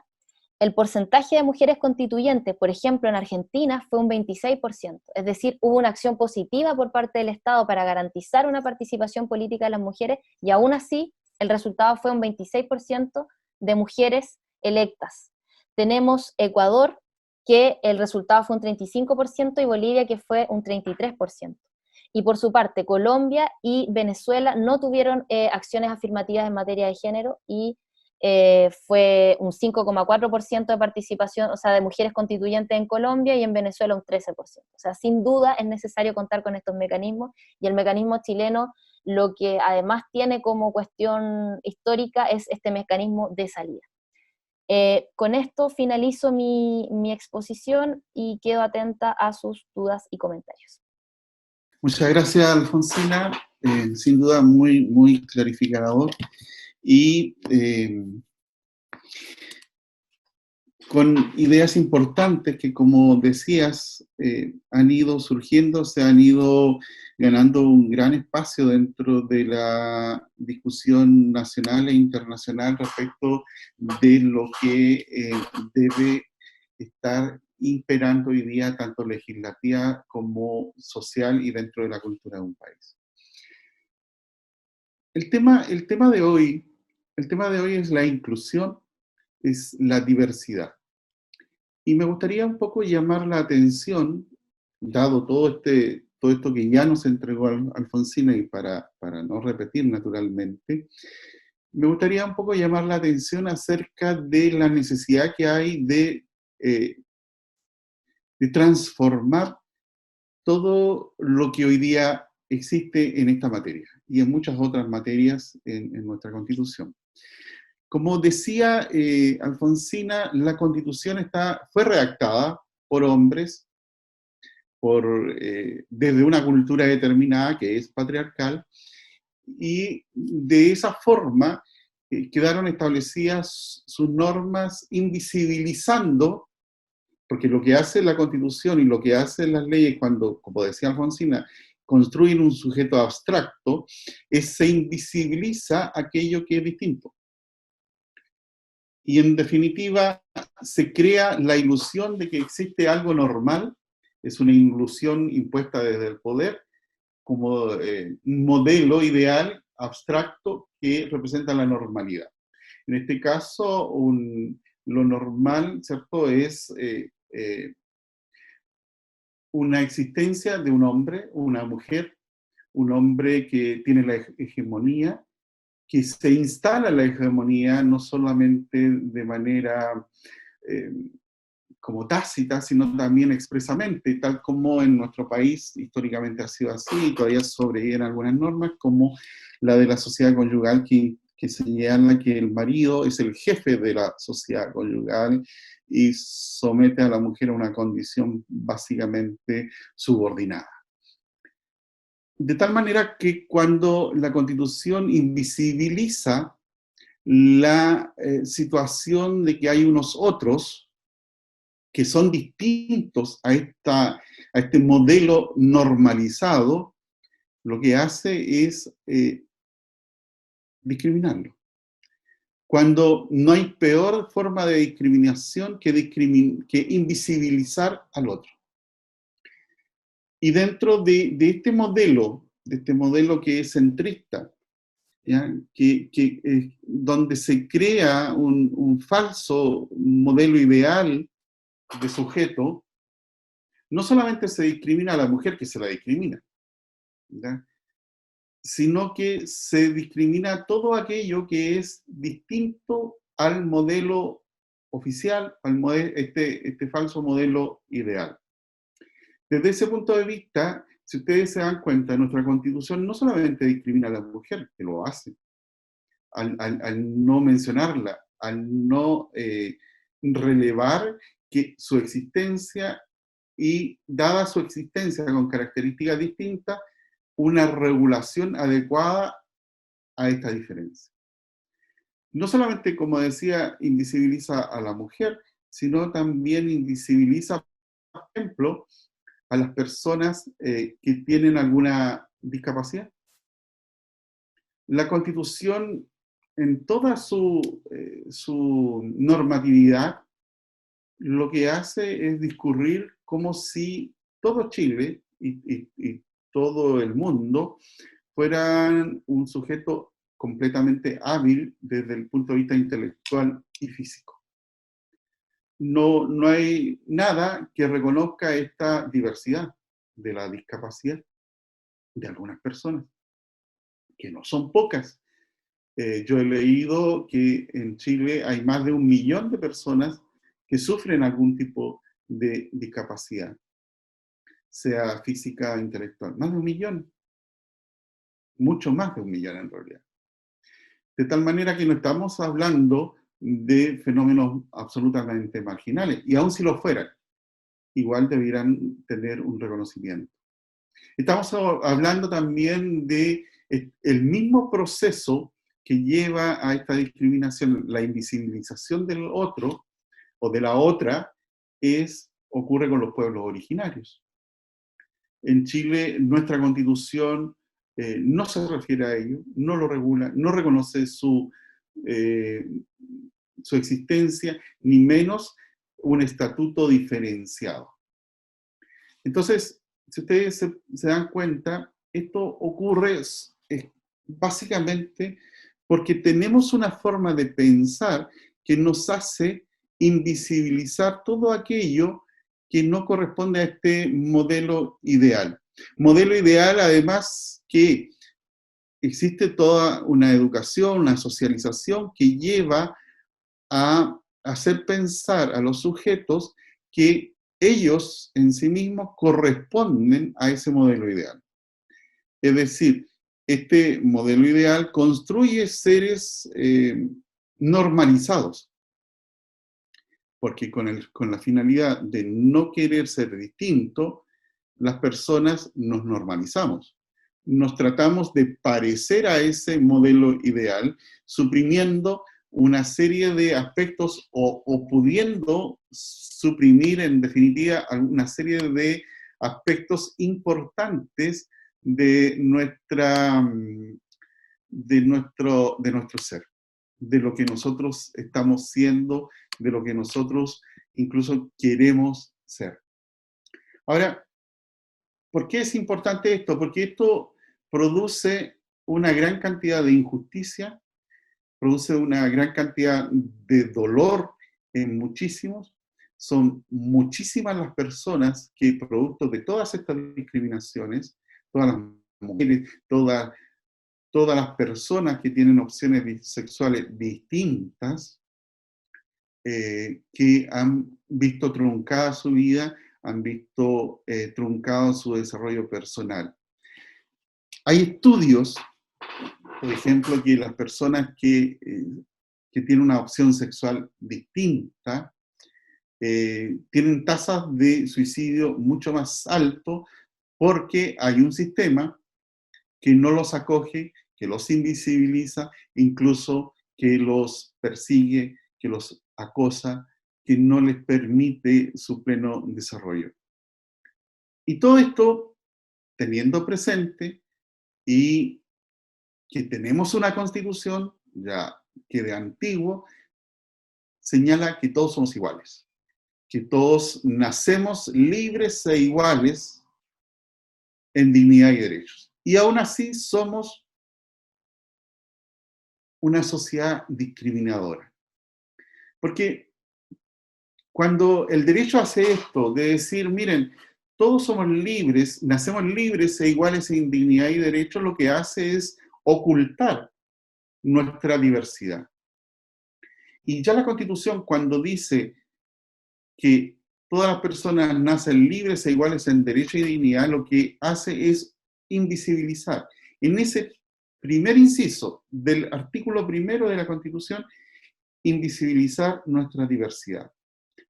el porcentaje de mujeres constituyentes, por ejemplo, en Argentina, fue un 26%, es decir, hubo una acción positiva por parte del Estado para garantizar una participación política de las mujeres, y aún así, el resultado fue un 26% de mujeres electas. Tenemos Ecuador, que el resultado fue un 35%, y Bolivia, que fue un 33%. Y por su parte, Colombia y Venezuela no tuvieron acciones afirmativas en materia de género, y fue un 5,4% de participación, o sea, de mujeres constituyentes en Colombia, y en Venezuela un 13%. O sea, sin duda es necesario contar con estos mecanismos, y el mecanismo chileno lo que además tiene como cuestión histórica es este mecanismo de salida. Con esto finalizo mi exposición y quedo atenta a sus dudas y comentarios. Muchas gracias, Alfonsina. Sin duda muy, muy clarificador. Y con ideas importantes que, como decías, han ido surgiendo, se han ido ganando un gran espacio dentro de la discusión nacional e internacional respecto de lo que debe estar imperando hoy día, tanto legislativa como social y dentro de la cultura de un país. El tema de hoy es la inclusión, es la diversidad. Y me gustaría un poco llamar la atención, dado todo esto que ya nos entregó Alfonsina, y para no repetir naturalmente, me gustaría un poco llamar la atención acerca de la necesidad que hay de transformar todo lo que hoy día existe en esta materia y en muchas otras materias en nuestra Constitución. Como decía Alfonsina, la Constitución fue redactada por hombres, desde una cultura determinada que es patriarcal, y de esa forma quedaron establecidas sus normas invisibilizando, porque lo que hace la Constitución y lo que hacen las leyes cuando, como decía Alfonsina, construyen un sujeto abstracto, se invisibiliza aquello que es distinto. Y en definitiva, se crea la ilusión de que existe algo normal, es una ilusión impuesta desde el poder, como un modelo ideal abstracto que representa la normalidad. En este caso, lo normal, ¿cierto?, es una existencia de un hombre, una mujer, un hombre que tiene la hegemonía, que se instala la hegemonía no solamente de manera como tácita, sino también expresamente, tal como en nuestro país históricamente ha sido así, y todavía sobreviven algunas normas, como la de la sociedad conyugal, que señala que el marido es el jefe de la sociedad conyugal y somete a la mujer a una condición básicamente subordinada. De tal manera que cuando la Constitución invisibiliza la situación de que hay unos otros que son distintos a este modelo normalizado, lo que hace es discriminarlo. Cuando no hay peor forma de discriminación que invisibilizar al otro. Y dentro de este modelo que es centrista, ¿ya?, donde se crea un falso modelo ideal de sujeto, no solamente se discrimina a la mujer, que se la discrimina, ¿ya?, sino que se discrimina todo aquello que es distinto al modelo oficial, este falso modelo ideal. Desde ese punto de vista, si ustedes se dan cuenta, nuestra Constitución no solamente discrimina a la mujer, que lo hace, al no mencionarla, al no relevar que su existencia, y dada su existencia con características distintas, una regulación adecuada a esta diferencia. No solamente, como decía, invisibiliza a la mujer, sino también invisibiliza, por ejemplo, a las personas que tienen alguna discapacidad. La Constitución, en toda su normatividad, lo que hace es discurrir como si todo Chile y todo el mundo fueran un sujeto completamente hábil desde el punto de vista intelectual y físico. No hay nada que reconozca esta diversidad de la discapacidad de algunas personas, que no son pocas. Yo he leído que en Chile hay más de 1 millón de personas que sufren algún tipo de discapacidad, sea física o intelectual. Más de 1 millón. Mucho más de 1 millón en realidad. De tal manera que no estamos hablando de fenómenos absolutamente marginales, y aun si lo fueran, igual deberían tener un reconocimiento. Estamos hablando también de el mismo proceso que lleva a esta discriminación, la invisibilización del otro o de la otra, ocurre con los pueblos originarios. En Chile, nuestra Constitución no se refiere a ello, no lo regula, no reconoce su existencia, ni menos un estatuto diferenciado. Entonces, si ustedes se dan cuenta, esto ocurre básicamente porque tenemos una forma de pensar que nos hace invisibilizar todo aquello que no corresponde a este modelo ideal. Modelo ideal, además, que existe toda una educación, una socialización que lleva a hacer pensar a los sujetos que ellos en sí mismos corresponden a ese modelo ideal. Es decir, este modelo ideal construye seres normalizados, porque con la finalidad de no querer ser distinto, las personas nos normalizamos. Nos tratamos de parecer a ese modelo ideal, suprimiendo una serie de aspectos o pudiendo suprimir, en definitiva, una serie de aspectos importantes de nuestro ser, de lo que nosotros estamos siendo, de lo que nosotros incluso queremos ser. Ahora, ¿por qué es importante esto? Porque esto produce una gran cantidad de injusticia, produce una gran cantidad de dolor en muchísimos. Son muchísimas las personas que, producto de todas estas discriminaciones, todas las mujeres, todas las personas que tienen opciones sexuales distintas, que han visto truncada su vida, han visto truncado su desarrollo personal. Hay estudios, por ejemplo, que las personas que tienen una opción sexual distinta tienen tasas de suicidio mucho más alto porque hay un sistema que no los acoge, que los invisibiliza, incluso que los persigue, que los acosa, que no les permite su pleno desarrollo. Y todo esto teniendo presente y que tenemos una constitución ya que de antiguo señala que todos somos iguales, que todos nacemos libres e iguales en dignidad y derechos. Y aún así somos una sociedad discriminadora. Porque cuando el derecho hace esto, de decir, miren, todos somos libres, nacemos libres e iguales en dignidad y derechos, lo que hace es ocultar nuestra diversidad. Y ya la Constitución, cuando dice que todas las personas nacen libres e iguales en derecho y dignidad, lo que hace es invisibilizar. En ese primer inciso del artículo 1 de la Constitución, invisibilizar nuestra diversidad.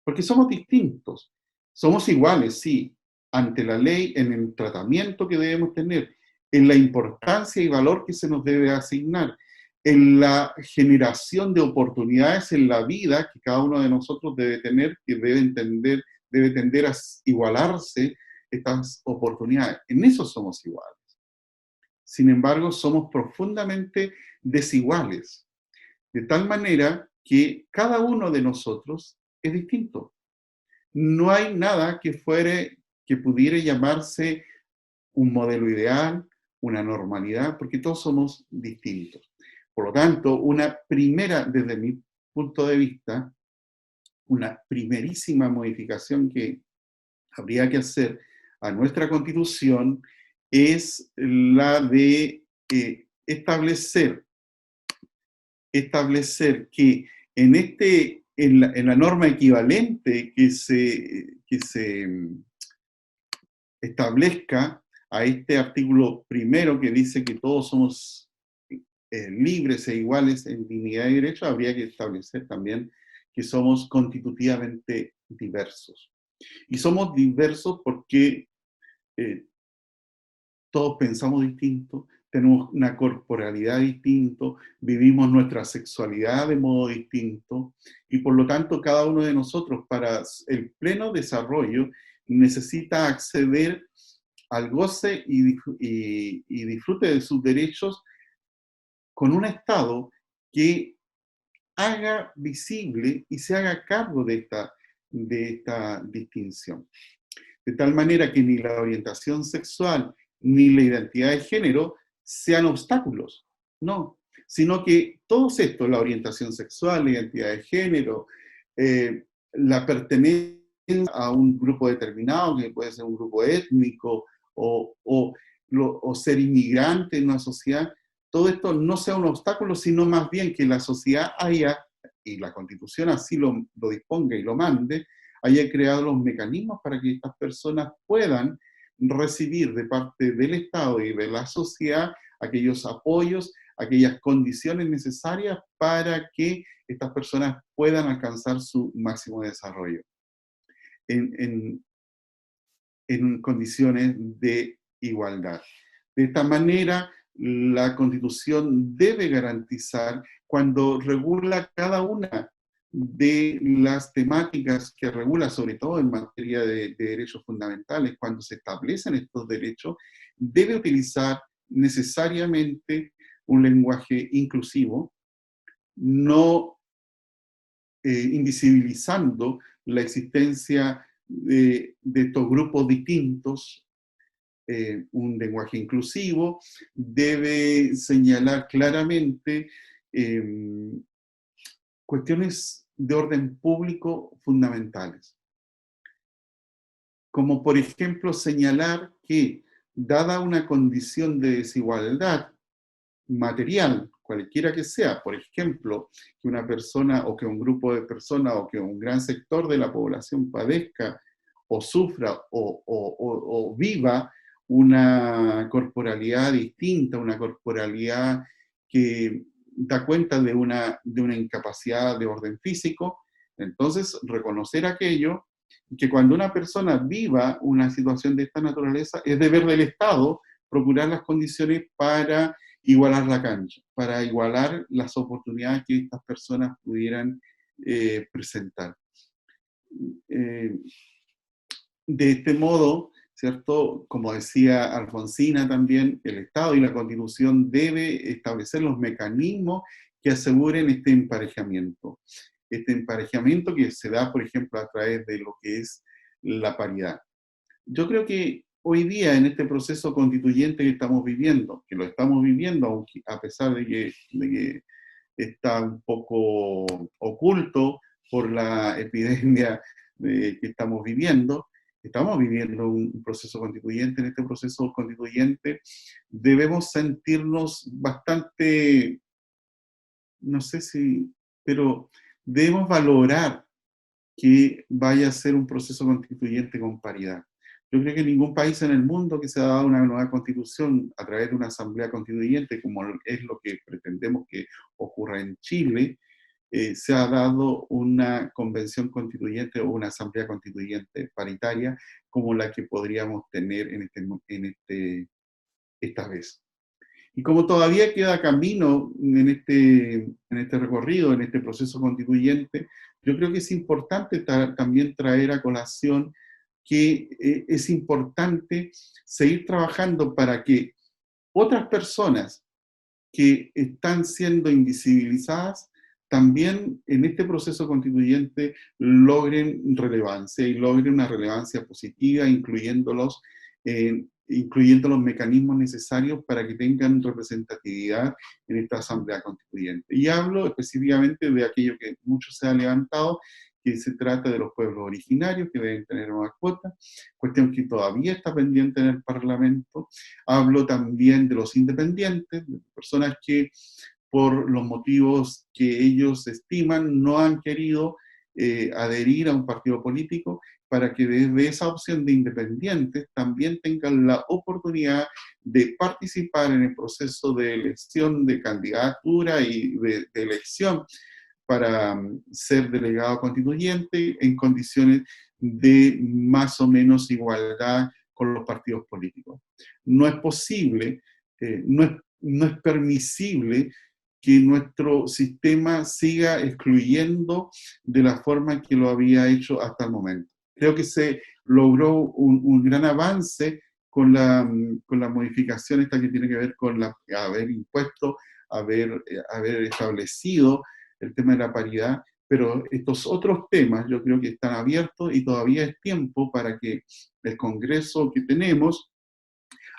Porque somos distintos, somos iguales, sí, ante la ley, en el tratamiento que debemos tener, en la importancia y valor que se nos debe asignar, en la generación de oportunidades en la vida que cada uno de nosotros debe tener, que debe tender a igualarse estas oportunidades. En eso somos iguales. Sin embargo, somos profundamente desiguales, de tal manera que cada uno de nosotros es distinto. No hay nada que pudiera llamarse un modelo ideal, una normalidad, porque todos somos distintos. Por lo tanto, desde mi punto de vista, una primerísima modificación que habría que hacer a nuestra Constitución es la de establecer que en la norma equivalente que se establezca a este artículo 1 que dice que todos somos libres e iguales en dignidad y derecho, habría que establecer también que somos constitutivamente diversos. Y somos diversos porque todos pensamos distinto, tenemos una corporalidad distinta, vivimos nuestra sexualidad de modo distinto, y por lo tanto cada uno de nosotros para el pleno desarrollo necesita acceder al goce y disfrute de sus derechos con un Estado que haga visible y se haga cargo de esta distinción. De tal manera que ni la orientación sexual ni la identidad de género sean obstáculos, no, sino que todos estos, la orientación sexual, la identidad de género, la pertenencia a un grupo determinado, que puede ser un grupo étnico, o ser inmigrante en una sociedad, todo esto no sea un obstáculo, sino más bien que la sociedad haya, y la Constitución así lo disponga y lo mande, haya creado los mecanismos para que estas personas puedan recibir de parte del Estado y de la sociedad aquellos apoyos, aquellas condiciones necesarias para que estas personas puedan alcanzar su máximo desarrollo en condiciones de igualdad. De esta manera, la Constitución debe garantizar, cuando regula cada una de las temáticas que regula, sobre todo en materia de derechos fundamentales, cuando se establecen estos derechos, debe utilizar necesariamente un lenguaje inclusivo, no invisibilizando la existencia de estos grupos distintos. Un lenguaje inclusivo debe señalar claramente cuestiones de orden público fundamentales, como por ejemplo señalar que, dada una condición de desigualdad material, cualquiera que sea, por ejemplo, que una persona o que un grupo de personas o que un gran sector de la población padezca o sufra o viva una corporalidad distinta, una corporalidad que da cuenta de una incapacidad de orden físico, entonces reconocer aquello, que cuando una persona viva una situación de esta naturaleza, es deber del Estado procurar las condiciones para igualar la cancha, para igualar las oportunidades que estas personas pudieran presentar. De este modo, ¿cierto? Como decía Alfonsina también, el Estado y la Constitución debe establecer los mecanismos que aseguren este emparejamiento. Este emparejamiento que se da, por ejemplo, a través de lo que es la paridad. Yo creo que hoy día, en este proceso constituyente que estamos viviendo, que lo estamos viviendo, aunque a pesar de que está un poco oculto por la epidemia que estamos viviendo un proceso constituyente. En este proceso constituyente debemos sentirnos bastante, no sé si, pero debemos valorar que vaya a ser un proceso constituyente con paridad. Yo creo que ningún país en el mundo que se ha dado una nueva constitución a través de una asamblea constituyente, como es lo que pretendemos que ocurra en Chile, se ha dado una convención constituyente o una asamblea constituyente paritaria como la que podríamos tener esta vez. Y como todavía queda camino en este recorrido, en este proceso constituyente, yo creo que es importante también traer a colación que es importante seguir trabajando para que otras personas que están siendo invisibilizadas también en este proceso constituyente logren relevancia y logren una relevancia positiva, incluyendo los mecanismos necesarios para que tengan representatividad en esta Asamblea Constituyente. Y hablo específicamente de aquello que mucho se ha levantado, que se trata de los pueblos originarios, que deben tener una cuota, cuestión que todavía está pendiente en el Parlamento. Hablo también de los independientes, de personas que por los motivos que ellos estiman no han querido adherir a un partido político, para que desde esa opción de independientes también tengan la oportunidad de participar en el proceso de elección de candidatura y de elección para ser delegado constituyente en condiciones de más o menos igualdad con los partidos políticos. No es posible, no es permisible que nuestro sistema siga excluyendo de la forma que lo había hecho hasta el momento. Creo que se logró un gran avance con la modificación esta que tiene que ver con haber impuesto, haber establecido el tema de la paridad, pero estos otros temas yo creo que están abiertos y todavía es tiempo para que el Congreso que tenemos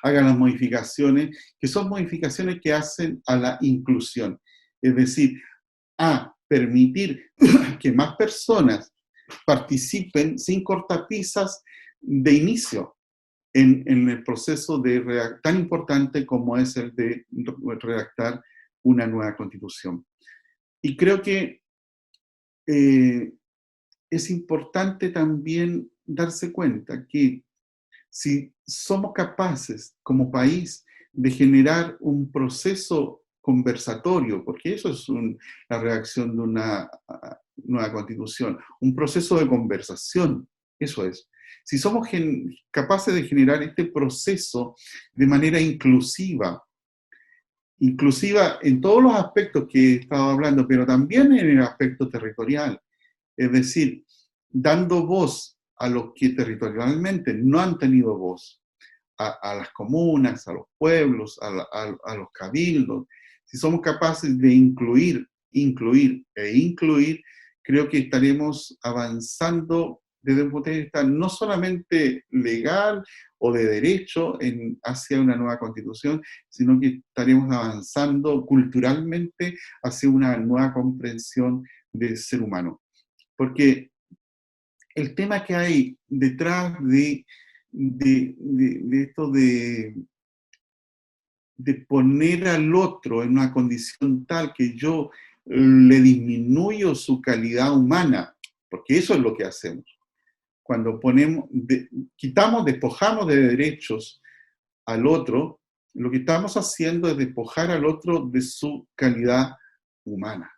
haga las modificaciones, que son modificaciones que hacen a la inclusión, es decir, a permitir que más personas participen sin cortapisas de inicio en el proceso tan importante como es el de redactar una nueva constitución. Y creo que es importante también darse cuenta que si somos capaces como país de generar un proceso conversatorio, porque eso es la redacción de una nueva constitución, un proceso de conversación, eso es. Si somos capaces de generar este proceso de manera inclusiva en todos los aspectos que he estado hablando, pero también en el aspecto territorial, es decir, dando voz a los que territorialmente no han tenido voz, a las comunas, a los pueblos, a los cabildos. Si somos capaces de incluir, creo que estaremos avanzando desde un punto de vista no solamente legal o de derecho hacia una nueva constitución, sino que estaremos avanzando culturalmente hacia una nueva comprensión del ser humano. Porque el tema que hay detrás de esto de poner al otro en una condición tal que yo le disminuyo su calidad humana, porque eso es lo que hacemos. Cuando despojamos de derechos al otro, lo que estamos haciendo es despojar al otro de su calidad humana.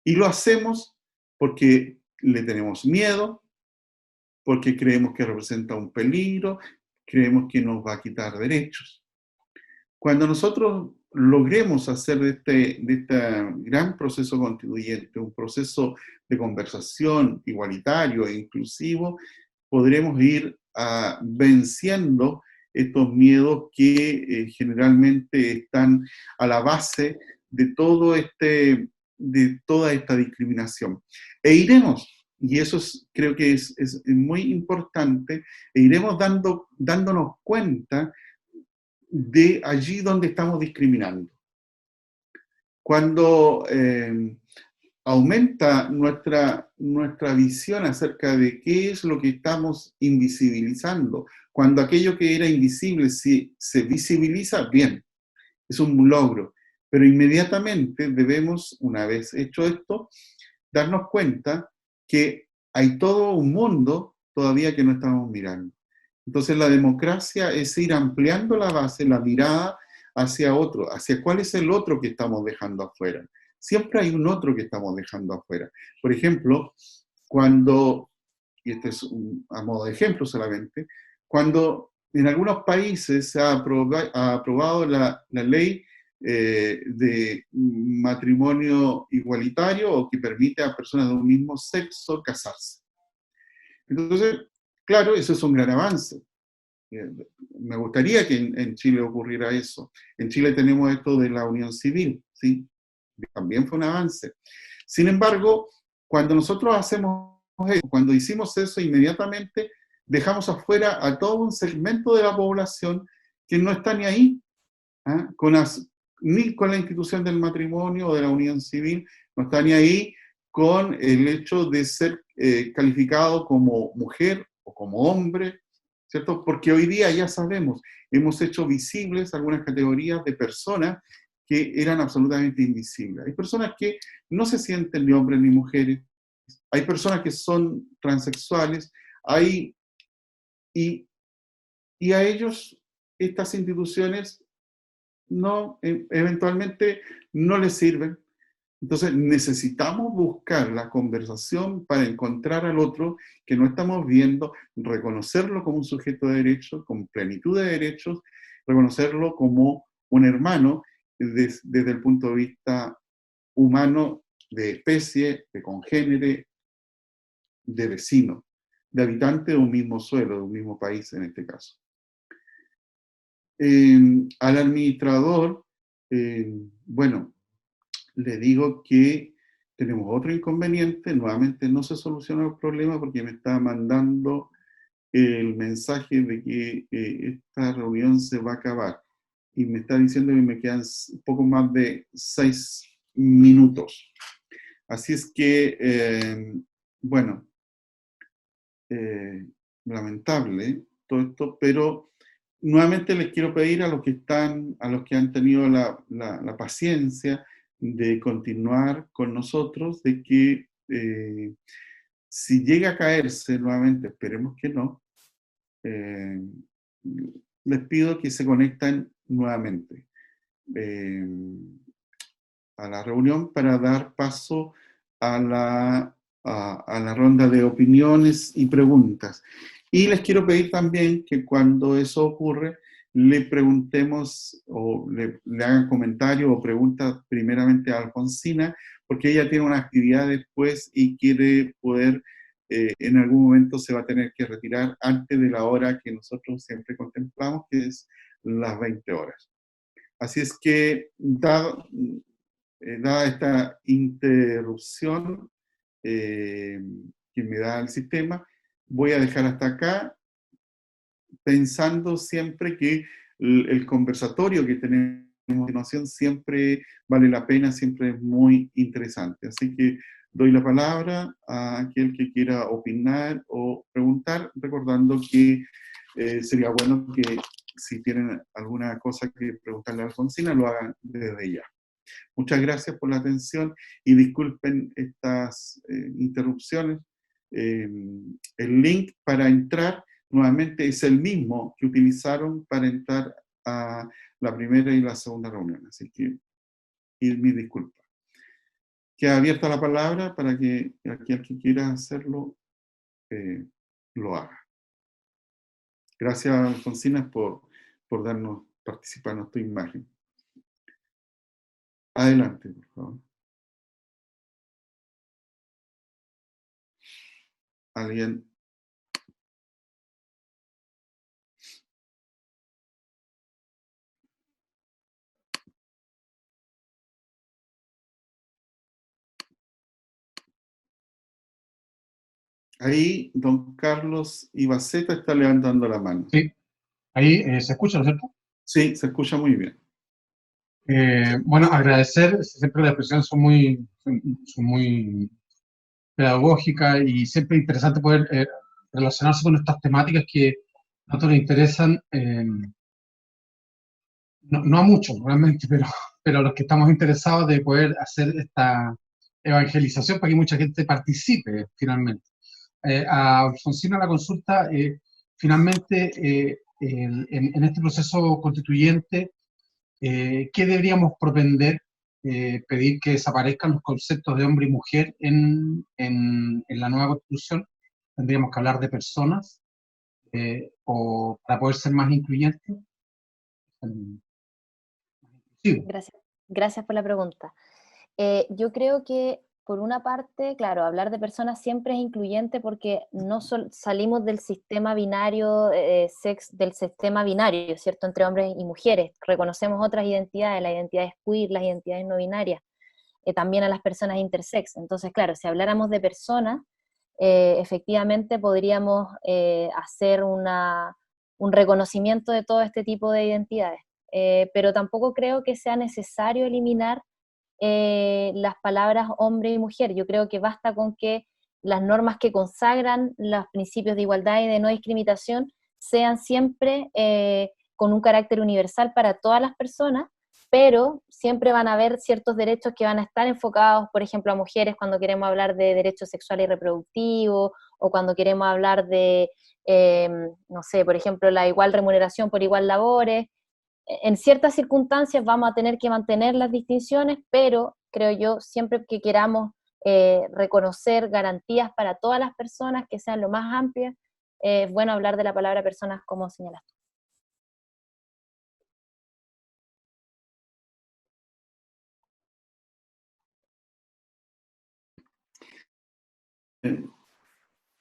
Y lo hacemos porque le tenemos miedo, porque creemos que representa un peligro, creemos que nos va a quitar derechos. Cuando nosotros logremos hacer de este gran proceso constituyente un proceso de conversación igualitario e inclusivo, podremos ir venciendo estos miedos que generalmente están a la base de toda esta discriminación. E iremos, y eso creo que es muy importante, iremos dándonos cuenta de allí donde estamos discriminando. Cuando aumenta nuestra visión acerca de qué es lo que estamos invisibilizando, cuando aquello que era invisible se visibiliza, bien, es un logro, pero inmediatamente debemos, una vez hecho esto, darnos cuenta que hay todo un mundo todavía que no estamos mirando. Entonces la democracia es ir ampliando la base, la mirada hacia otro, hacia cuál es el otro que estamos dejando afuera. Siempre hay un otro que estamos dejando afuera. Por ejemplo, y este es a modo de ejemplo solamente, cuando en algunos países se ha aprobado la ley de matrimonio igualitario o que permite a personas de un mismo sexo casarse. Entonces, claro, eso es un gran avance. Me gustaría que en Chile ocurriera eso. En Chile tenemos esto de la unión civil, ¿sí? También fue un avance. Sin embargo, cuando nosotros hacemos eso, cuando hicimos eso, inmediatamente dejamos afuera a todo un segmento de la población que no está ni ahí, ni con la institución del matrimonio o de la unión civil, no está ni ahí con el hecho de ser calificado como mujer o como hombre, ¿cierto? Porque hoy día ya sabemos, hemos hecho visibles algunas categorías de personas que eran absolutamente invisibles. Hay personas que no se sienten ni hombres ni mujeres, hay personas que son transexuales, y a ellos estas instituciones eventualmente no les sirven. Entonces necesitamos buscar la conversación para encontrar al otro que no estamos viendo, reconocerlo como un sujeto de derechos, con plenitud de derechos, reconocerlo como un hermano desde el punto de vista humano, de especie, de congénere, de vecino, de habitante de un mismo suelo, de un mismo país en este caso. Al administrador, bueno, le digo que tenemos otro inconveniente, nuevamente no se soluciona el problema porque me está mandando el mensaje de que esta reunión se va a acabar y me está diciendo que me quedan poco más de 6 minutos. Así es que, bueno, lamentable todo esto, pero nuevamente les quiero pedir a los que han tenido la paciencia de continuar con nosotros, de que si llega a caerse nuevamente, esperemos que no, les pido que se conecten nuevamente. la reunión para dar paso a la ronda de opiniones y preguntas. Y les quiero pedir también que cuando eso ocurre, le preguntemos o le hagan comentarios o preguntas primeramente a Alfonsina, porque ella tiene una actividad después y quiere poder, en algún momento se va a tener que retirar antes de la hora que nosotros siempre contemplamos, que es las 20 horas. Así es que, dada esta interrupción que me da el sistema, voy a dejar hasta acá, pensando siempre que el conversatorio que tenemos a continuación siempre vale la pena, siempre es muy interesante. Así que doy la palabra a aquel que quiera opinar o preguntar, recordando que sería bueno que si tienen alguna cosa que preguntarle a Alfonsina, lo hagan desde ya. Muchas gracias por la atención y disculpen estas interrupciones. El link para entrar nuevamente es el mismo que utilizaron para entrar a la primera y la segunda reunión. Así que, y mi disculpa. Queda abierta la palabra para que aquel que quiera hacerlo lo haga. Gracias, Alfonsina, por darnos participar en nuestra imagen. Adelante, por favor. ¿Alguien? Ahí, don Carlos Ibaceta está levantando la mano. Sí, ahí se escucha, ¿no es cierto? Sí, se escucha muy bien. Bueno, agradecer, siempre las expresiones son muy pedagógicas y siempre interesante poder relacionarse con estas temáticas que tanto nos interesan, no a muchos realmente, pero a los que estamos interesados de poder hacer esta evangelización para que mucha gente participe finalmente. A Alfonsina la consulta, finalmente en este proceso constituyente, ¿qué deberíamos propender? Pedir que desaparezcan los conceptos de hombre y mujer en la nueva Constitución. Tendríamos que hablar de personas, o para poder ser más incluyentes. Gracias por la pregunta. Yo creo que, por una parte, claro, hablar de personas siempre es incluyente porque no salimos del sistema binario, del sistema binario, ¿cierto?, entre hombres y mujeres. Reconocemos otras identidades, las identidades queer, las identidades no binarias, también a las personas intersex. Entonces, claro, si habláramos de personas, efectivamente podríamos hacer un reconocimiento de todo este tipo de identidades. Pero tampoco creo que sea necesario eliminar las palabras hombre y mujer. Yo creo que basta con que las normas que consagran los principios de igualdad y de no discriminación sean siempre con un carácter universal para todas las personas, pero siempre van a haber ciertos derechos que van a estar enfocados, por ejemplo, a mujeres cuando queremos hablar de derechos sexuales y reproductivos, o cuando queremos hablar de, no sé, por ejemplo, la igual remuneración por igual labores. En ciertas circunstancias vamos a tener que mantener las distinciones, pero creo yo, siempre que queramos reconocer garantías para todas las personas que sean lo más amplias, es bueno hablar de la palabra personas, como señalas tú.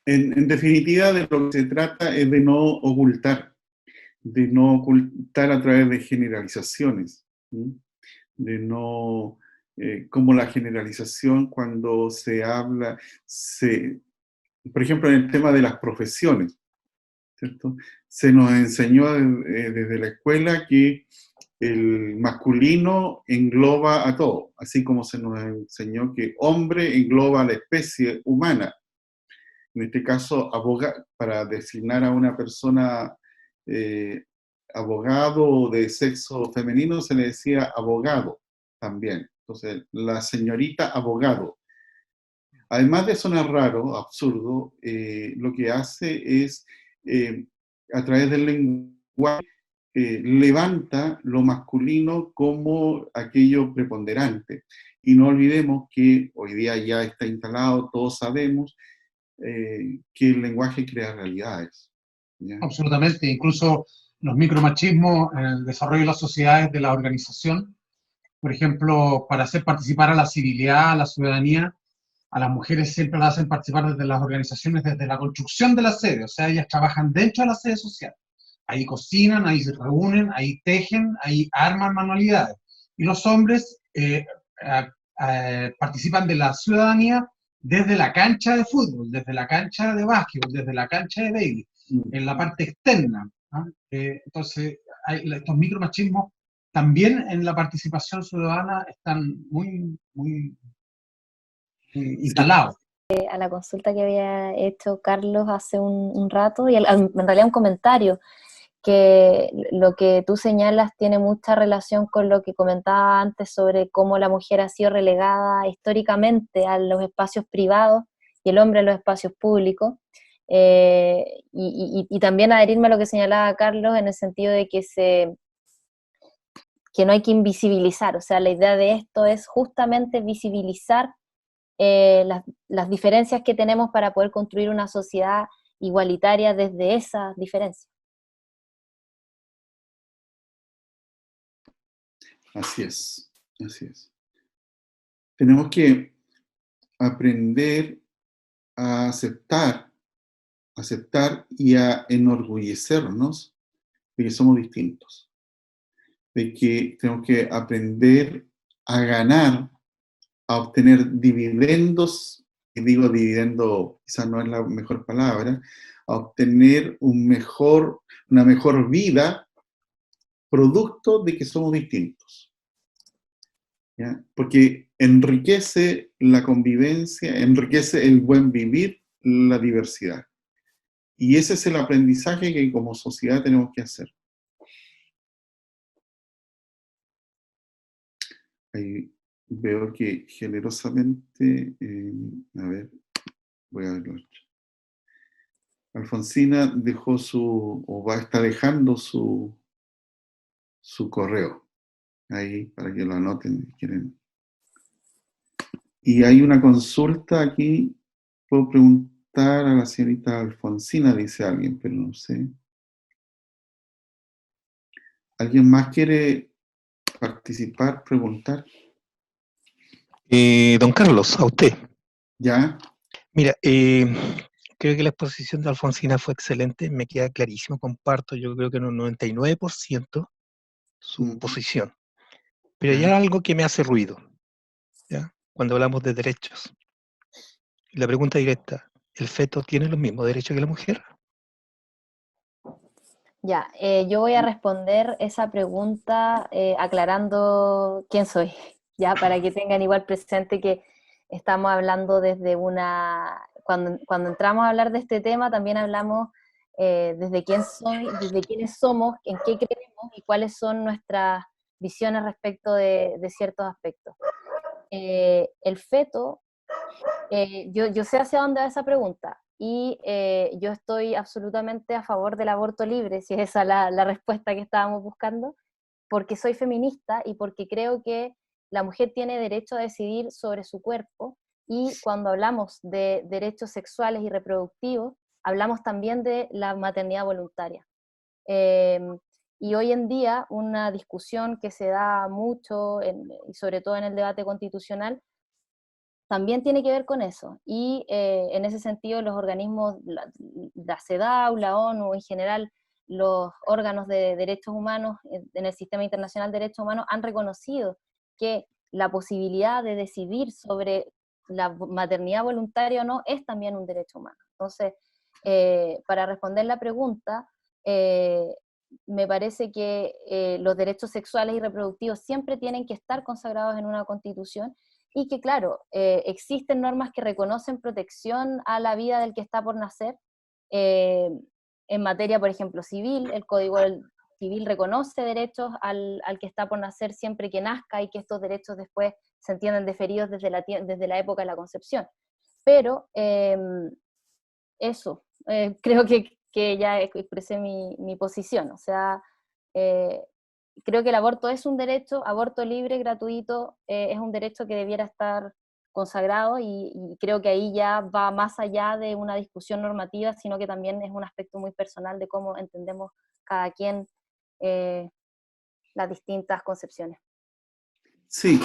En definitiva, de lo que se trata es de no ocultar a través de generalizaciones, de no, como la generalización cuando se habla, por ejemplo, en el tema de las profesiones, ¿cierto? Se nos enseñó desde la escuela que el masculino engloba a todo, así como se nos enseñó que hombre engloba a la especie humana. En este caso, para designar a una persona abogado de sexo femenino, se le decía abogado también. Entonces, la señorita abogado. Además de sonar raro, absurdo, lo que hace es, a través del lenguaje, levanta lo masculino como aquello preponderante. Y no olvidemos que hoy día ya está instalado, todos sabemos que el lenguaje crea realidades. ¿Ya? Absolutamente, incluso los micromachismos en el desarrollo de las sociedades, de la organización, por ejemplo, para hacer participar a la civilidad, a la ciudadanía, a las mujeres siempre las hacen participar desde las organizaciones, desde la construcción de la sede, o sea, ellas trabajan dentro de la sede social. Ahí cocinan, ahí se reúnen, ahí tejen, ahí arman manualidades. Y los hombres participan de la ciudadanía desde la cancha de fútbol, desde la cancha de básquetbol, desde la cancha de baile, en la parte externa, ¿no? Entonces, estos micromachismos también en la participación ciudadana están muy instalados. A la consulta que había hecho Carlos hace un rato, y en realidad un comentario, que lo que tú señalas tiene mucha relación con lo que comentaba antes sobre cómo la mujer ha sido relegada históricamente a los espacios privados y el hombre a los espacios públicos. Y también adherirme a lo que señalaba Carlos en el sentido de que no hay que invisibilizar, o sea, la idea de esto es justamente visibilizar las diferencias que tenemos para poder construir una sociedad igualitaria desde esas diferencias. Así es, así es. Tenemos que aprender a aceptar y a enorgullecernos de que somos distintos, de que tenemos que aprender a ganar, a obtener dividendos, y digo dividendo, quizás no es la mejor palabra, a obtener una mejor vida, producto de que somos distintos. ¿Ya? Porque enriquece la convivencia, enriquece el buen vivir, la diversidad. Y ese es el aprendizaje que como sociedad tenemos que hacer. Ahí veo que generosamente, a ver, voy a verlo. Alfonsina dejó está dejando su correo ahí para que lo anoten si quieren. Y hay una consulta aquí, puedo preguntar a la señorita Alfonsina, dice alguien, pero no sé. ¿Alguien más quiere participar, preguntar? Don Carlos, a usted. ¿Ya? Mira, creo que la exposición de Alfonsina fue excelente, me queda clarísimo, comparto, yo creo que en un 99% su posición. Pero hay algo que me hace ruido, ¿ya? Cuando hablamos de derechos. La pregunta directa, ¿el feto tiene los mismos derechos que la mujer? Ya, yo voy a responder esa pregunta aclarando quién soy, ya, para que tengan igual presente que estamos hablando desde cuando entramos a hablar de este tema, también hablamos desde quién soy, desde quiénes somos, en qué creemos y cuáles son nuestras visiones respecto de ciertos aspectos. El feto, yo sé hacia dónde va esa pregunta, y yo estoy absolutamente a favor del aborto libre, si es esa la respuesta que estábamos buscando, porque soy feminista y porque creo que la mujer tiene derecho a decidir sobre su cuerpo, y cuando hablamos de derechos sexuales y reproductivos, hablamos también de la maternidad voluntaria. Y hoy en día una discusión que se da mucho, y sobre todo en el debate constitucional, también tiene que ver con eso, y en ese sentido los organismos, la CEDAW, la ONU, en general los órganos de derechos humanos en el Sistema Internacional de Derechos Humanos han reconocido que la posibilidad de decidir sobre la maternidad voluntaria o no es también un derecho humano. Entonces, para responder la pregunta, me parece que los derechos sexuales y reproductivos siempre tienen que estar consagrados en una constitución, y que, claro, existen normas que reconocen protección a la vida del que está por nacer, en materia, por ejemplo, civil. El Código Civil reconoce derechos al que está por nacer siempre que nazca, y que estos derechos después se entienden deferidos desde la época de la concepción. Pero eso, creo que ya expresé mi posición, o sea, Creo que el aborto es un derecho, aborto libre, gratuito, es un derecho que debiera estar consagrado y creo que ahí ya va más allá de una discusión normativa, sino que también es un aspecto muy personal de cómo entendemos cada quien las distintas concepciones. Sí,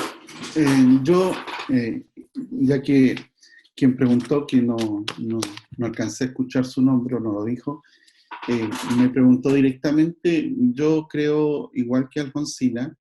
ya que quien preguntó, que no alcancé a escuchar su nombre o no lo dijo, me preguntó directamente, yo creo, igual que Alfonsina,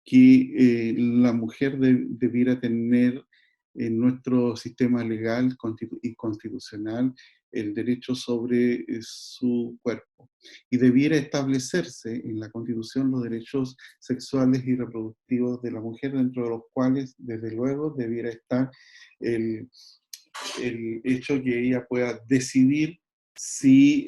que la mujer debiera tener en nuestro sistema legal y constitucional el derecho sobre su cuerpo. Y debiera establecerse en la Constitución los derechos sexuales y reproductivos de la mujer, dentro de los cuales, desde luego, debiera estar el hecho que ella pueda decidir si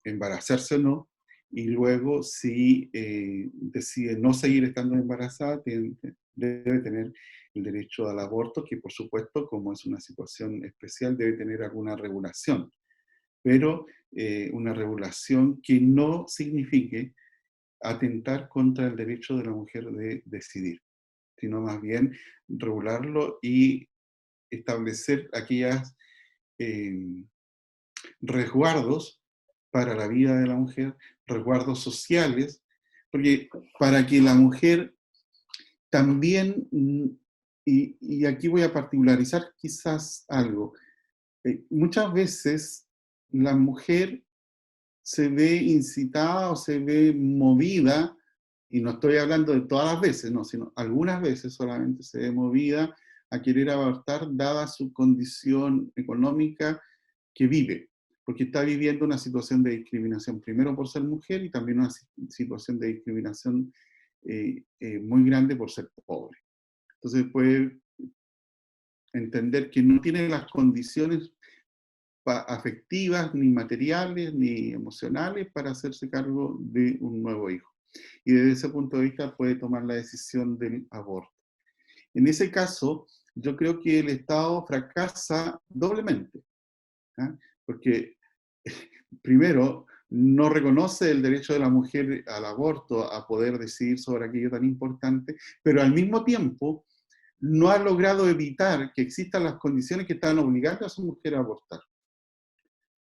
embarazarse o no, y luego si decide no seguir estando embarazada, debe tener el derecho al aborto, que por supuesto, como es una situación especial, debe tener alguna regulación, pero una regulación que no signifique atentar contra el derecho de la mujer de decidir, sino más bien regularlo y establecer aquellas resguardos para la vida de la mujer, resguardos sociales, porque para que la mujer también, y aquí voy a particularizar quizás algo, muchas veces la mujer se ve incitada o se ve movida, y no estoy hablando de todas las veces, no, sino algunas veces solamente se ve movida a querer abortar dada su condición económica que vive, porque está viviendo una situación de discriminación, primero por ser mujer y también una situación de discriminación muy grande por ser pobre. Entonces puede entender que no tiene las condiciones afectivas, ni materiales, ni emocionales para hacerse cargo de un nuevo hijo. Y desde ese punto de vista puede tomar la decisión del aborto. En ese caso, yo creo que el Estado fracasa doblemente, ¿eh? Porque primero, no reconoce el derecho de la mujer al aborto, a poder decidir sobre aquello tan importante, pero al mismo tiempo no ha logrado evitar que existan las condiciones que están obligando a su mujer a abortar.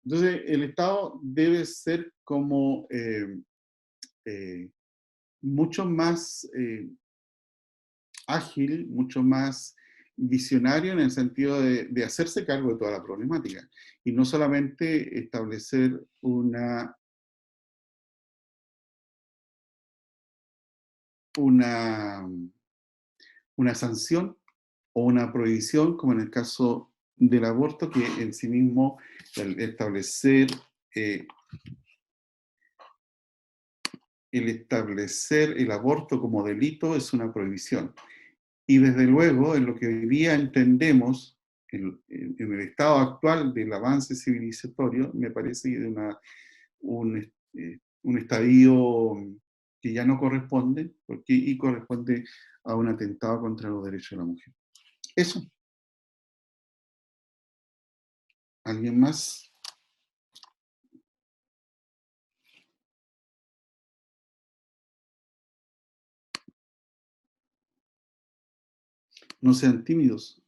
Entonces, el Estado debe ser como mucho más ágil, mucho más visionario en el sentido de hacerse cargo de toda la problemática y no solamente establecer una sanción o una prohibición, como en el caso del aborto, que en sí mismo el establecer el aborto como delito es una prohibición. Y desde luego, en lo que hoy día entendemos, en el estado actual del avance civilizatorio, me parece de un estadio que ya no corresponde, y corresponde a un atentado contra los derechos de la mujer. Eso. ¿Alguien más? No sean tímidos.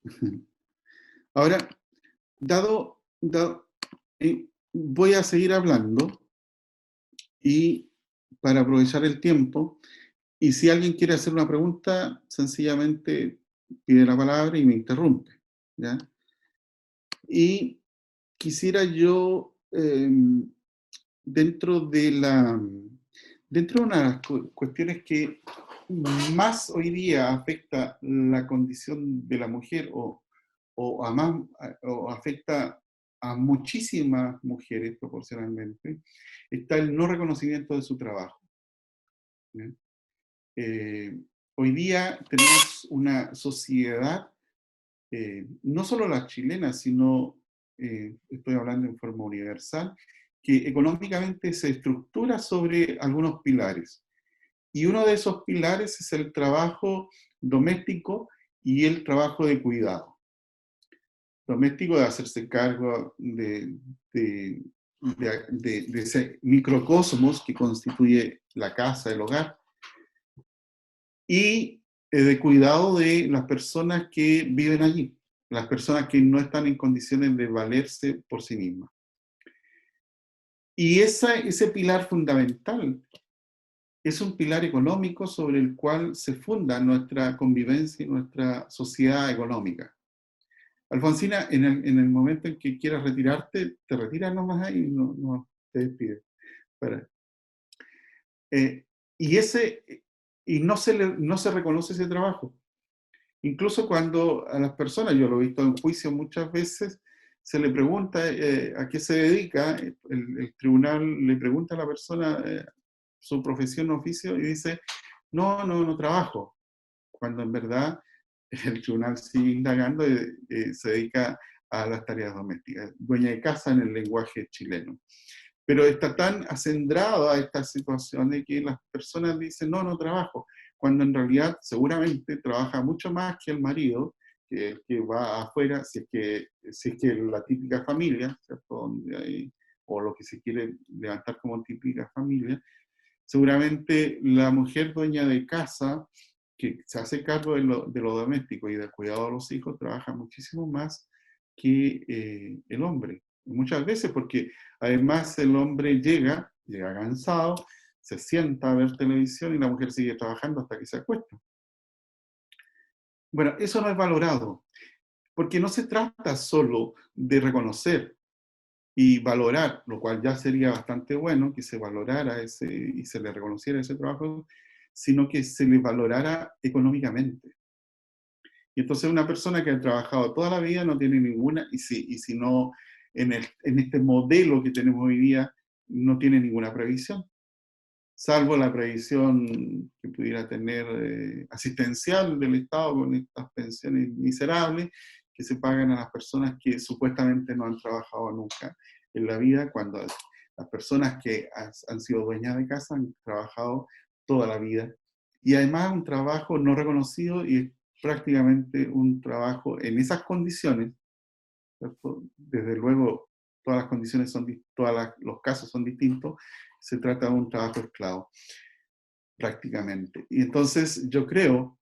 Ahora, voy a seguir hablando y para aprovechar el tiempo, y si alguien quiere hacer una pregunta, sencillamente pide la palabra y me interrumpe, ¿ya? Y quisiera yo, dentro de una de las cuestiones que más hoy día afecta la condición de la mujer o afecta a muchísimas mujeres proporcionalmente, está el no reconocimiento de su trabajo. Hoy día tenemos una sociedad, no solo la chilena, sino, estoy hablando en forma universal, que económicamente se estructura sobre algunos pilares. Y uno de esos pilares es el trabajo doméstico y el trabajo de cuidado. Doméstico, de hacerse cargo de ese microcosmos que constituye la casa, el hogar, y de cuidado de las personas que viven allí, las personas que no están en condiciones de valerse por sí mismas. Y ese pilar fundamental es un pilar económico sobre el cual se funda nuestra convivencia y nuestra sociedad económica. Alfonsina, en el momento en que quieras retirarte, te retiras nomás ahí y no te despides. Y no se reconoce ese trabajo. Incluso cuando a las personas, yo lo he visto en juicio muchas veces, se le pregunta a qué se dedica, el tribunal le pregunta a la persona su profesión o oficio y dice, no trabajo, cuando en verdad el tribunal sigue indagando y se dedica a las tareas domésticas, dueña de casa en el lenguaje chileno. Pero está tan acendrado a esta situación de que las personas dicen, no trabajo, cuando en realidad seguramente trabaja mucho más que el marido, que el que va afuera, si es que la típica familia, ¿cierto? O lo que se quiere levantar como típica familia, seguramente la mujer dueña de casa, que se hace cargo de lo doméstico y del cuidado de los hijos, trabaja muchísimo más que el hombre. Muchas veces porque además el hombre llega cansado, se sienta a ver televisión y la mujer sigue trabajando hasta que se acuesta. Bueno, eso no es valorado, porque no se trata solo de reconocer y valorar, lo cual ya sería bastante bueno que se valorara y se le reconociera ese trabajo, sino que se le valorara económicamente. Y entonces una persona que ha trabajado toda la vida no tiene ninguna, y si no, en este modelo que tenemos hoy día, no tiene ninguna previsión, salvo la previsión que pudiera tener asistencial del Estado con estas pensiones miserables que se pagan a las personas que supuestamente no han trabajado nunca en la vida, cuando las personas que han sido dueñas de casa han trabajado toda la vida. Y además un trabajo no reconocido y prácticamente un trabajo en esas condiciones, ¿cierto? Desde luego todas las condiciones los casos son distintos, se trata de un trabajo esclavo, prácticamente. Y entonces yo creo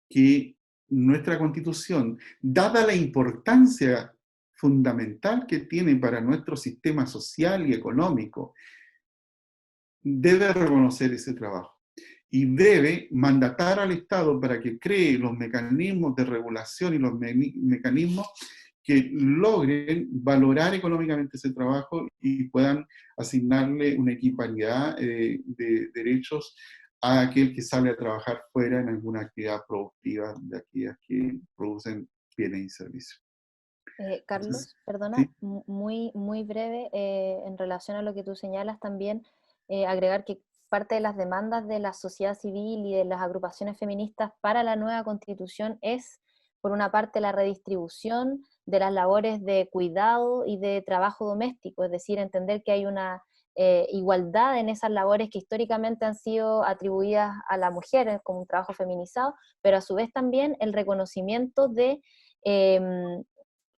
que nuestra Constitución, dada la importancia fundamental que tiene para nuestro sistema social y económico, debe reconocer ese trabajo y debe mandatar al Estado para que cree los mecanismos de regulación y los mecanismos que logren valorar económicamente ese trabajo y puedan asignarle una equiparidad de derechos a aquel que sale a trabajar fuera en alguna actividad productiva de aquellas que producen bienes y servicios. Carlos, perdona, ¿sí? muy breve, en relación a lo que tú señalas también, agregar que parte de las demandas de la sociedad civil y de las agrupaciones feministas para la nueva Constitución es, por una parte, la redistribución de las labores de cuidado y de trabajo doméstico, es decir, entender que hay una igualdad en esas labores que históricamente han sido atribuidas a la mujer como un trabajo feminizado, pero a su vez también el reconocimiento de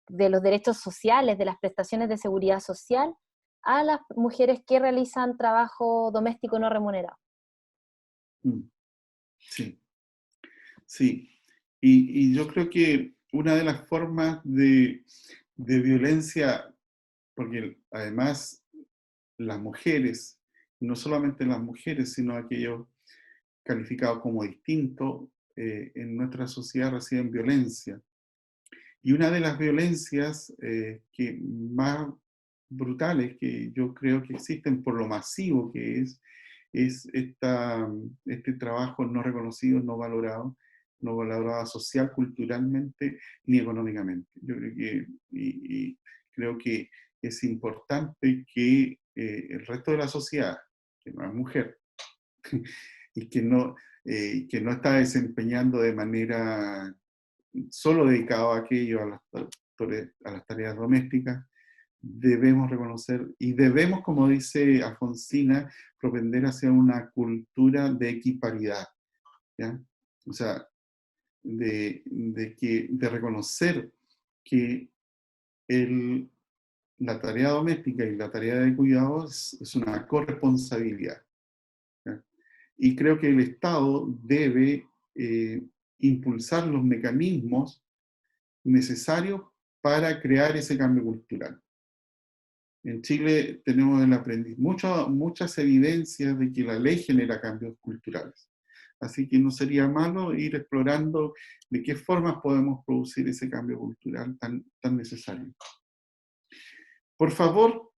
los derechos sociales, de las prestaciones de seguridad social a las mujeres que realizan trabajo doméstico no remunerado. Sí, sí. Y yo creo que una de las formas de violencia, porque además las mujeres, no solamente las mujeres, sino aquellos calificados como distintos, en nuestra sociedad reciben violencia. Y una de las violencias que más brutales que yo creo que existen por lo masivo que es este trabajo no reconocido, no valorado social, culturalmente, ni económicamente. Yo creo que, y creo que es importante que el resto de la sociedad, que no es mujer, y que no está desempeñando de manera solo dedicado a aquello, a las tareas domésticas, debemos reconocer y debemos, como dice Alfonsina, propender hacia una cultura de equiparidad, ¿ya? O sea, de reconocer que la tarea doméstica y la tarea de cuidado es una corresponsabilidad, ¿ya? y creo que el Estado debe impulsar los mecanismos necesarios para crear ese cambio cultural. En Chile tenemos muchas evidencias de que la ley genera cambios culturales. Así que no sería malo ir explorando de qué formas podemos producir ese cambio cultural tan necesario. Por favor,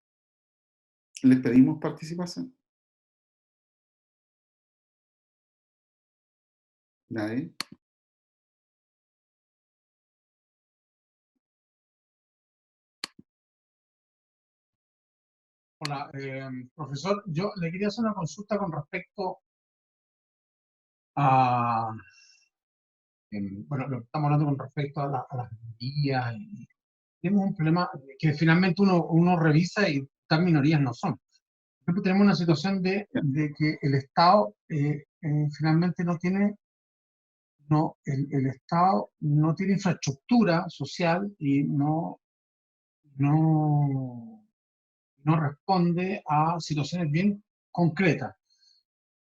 les pedimos participación. ¿Nadie? Hola, profesor, yo le quería hacer una consulta con respecto a, bueno, lo que estamos hablando con respecto a las minorías, y tenemos un problema que finalmente uno revisa y tal minorías no son. Por ejemplo, tenemos una situación de que el Estado finalmente el Estado no tiene infraestructura social y no responde a situaciones bien concretas.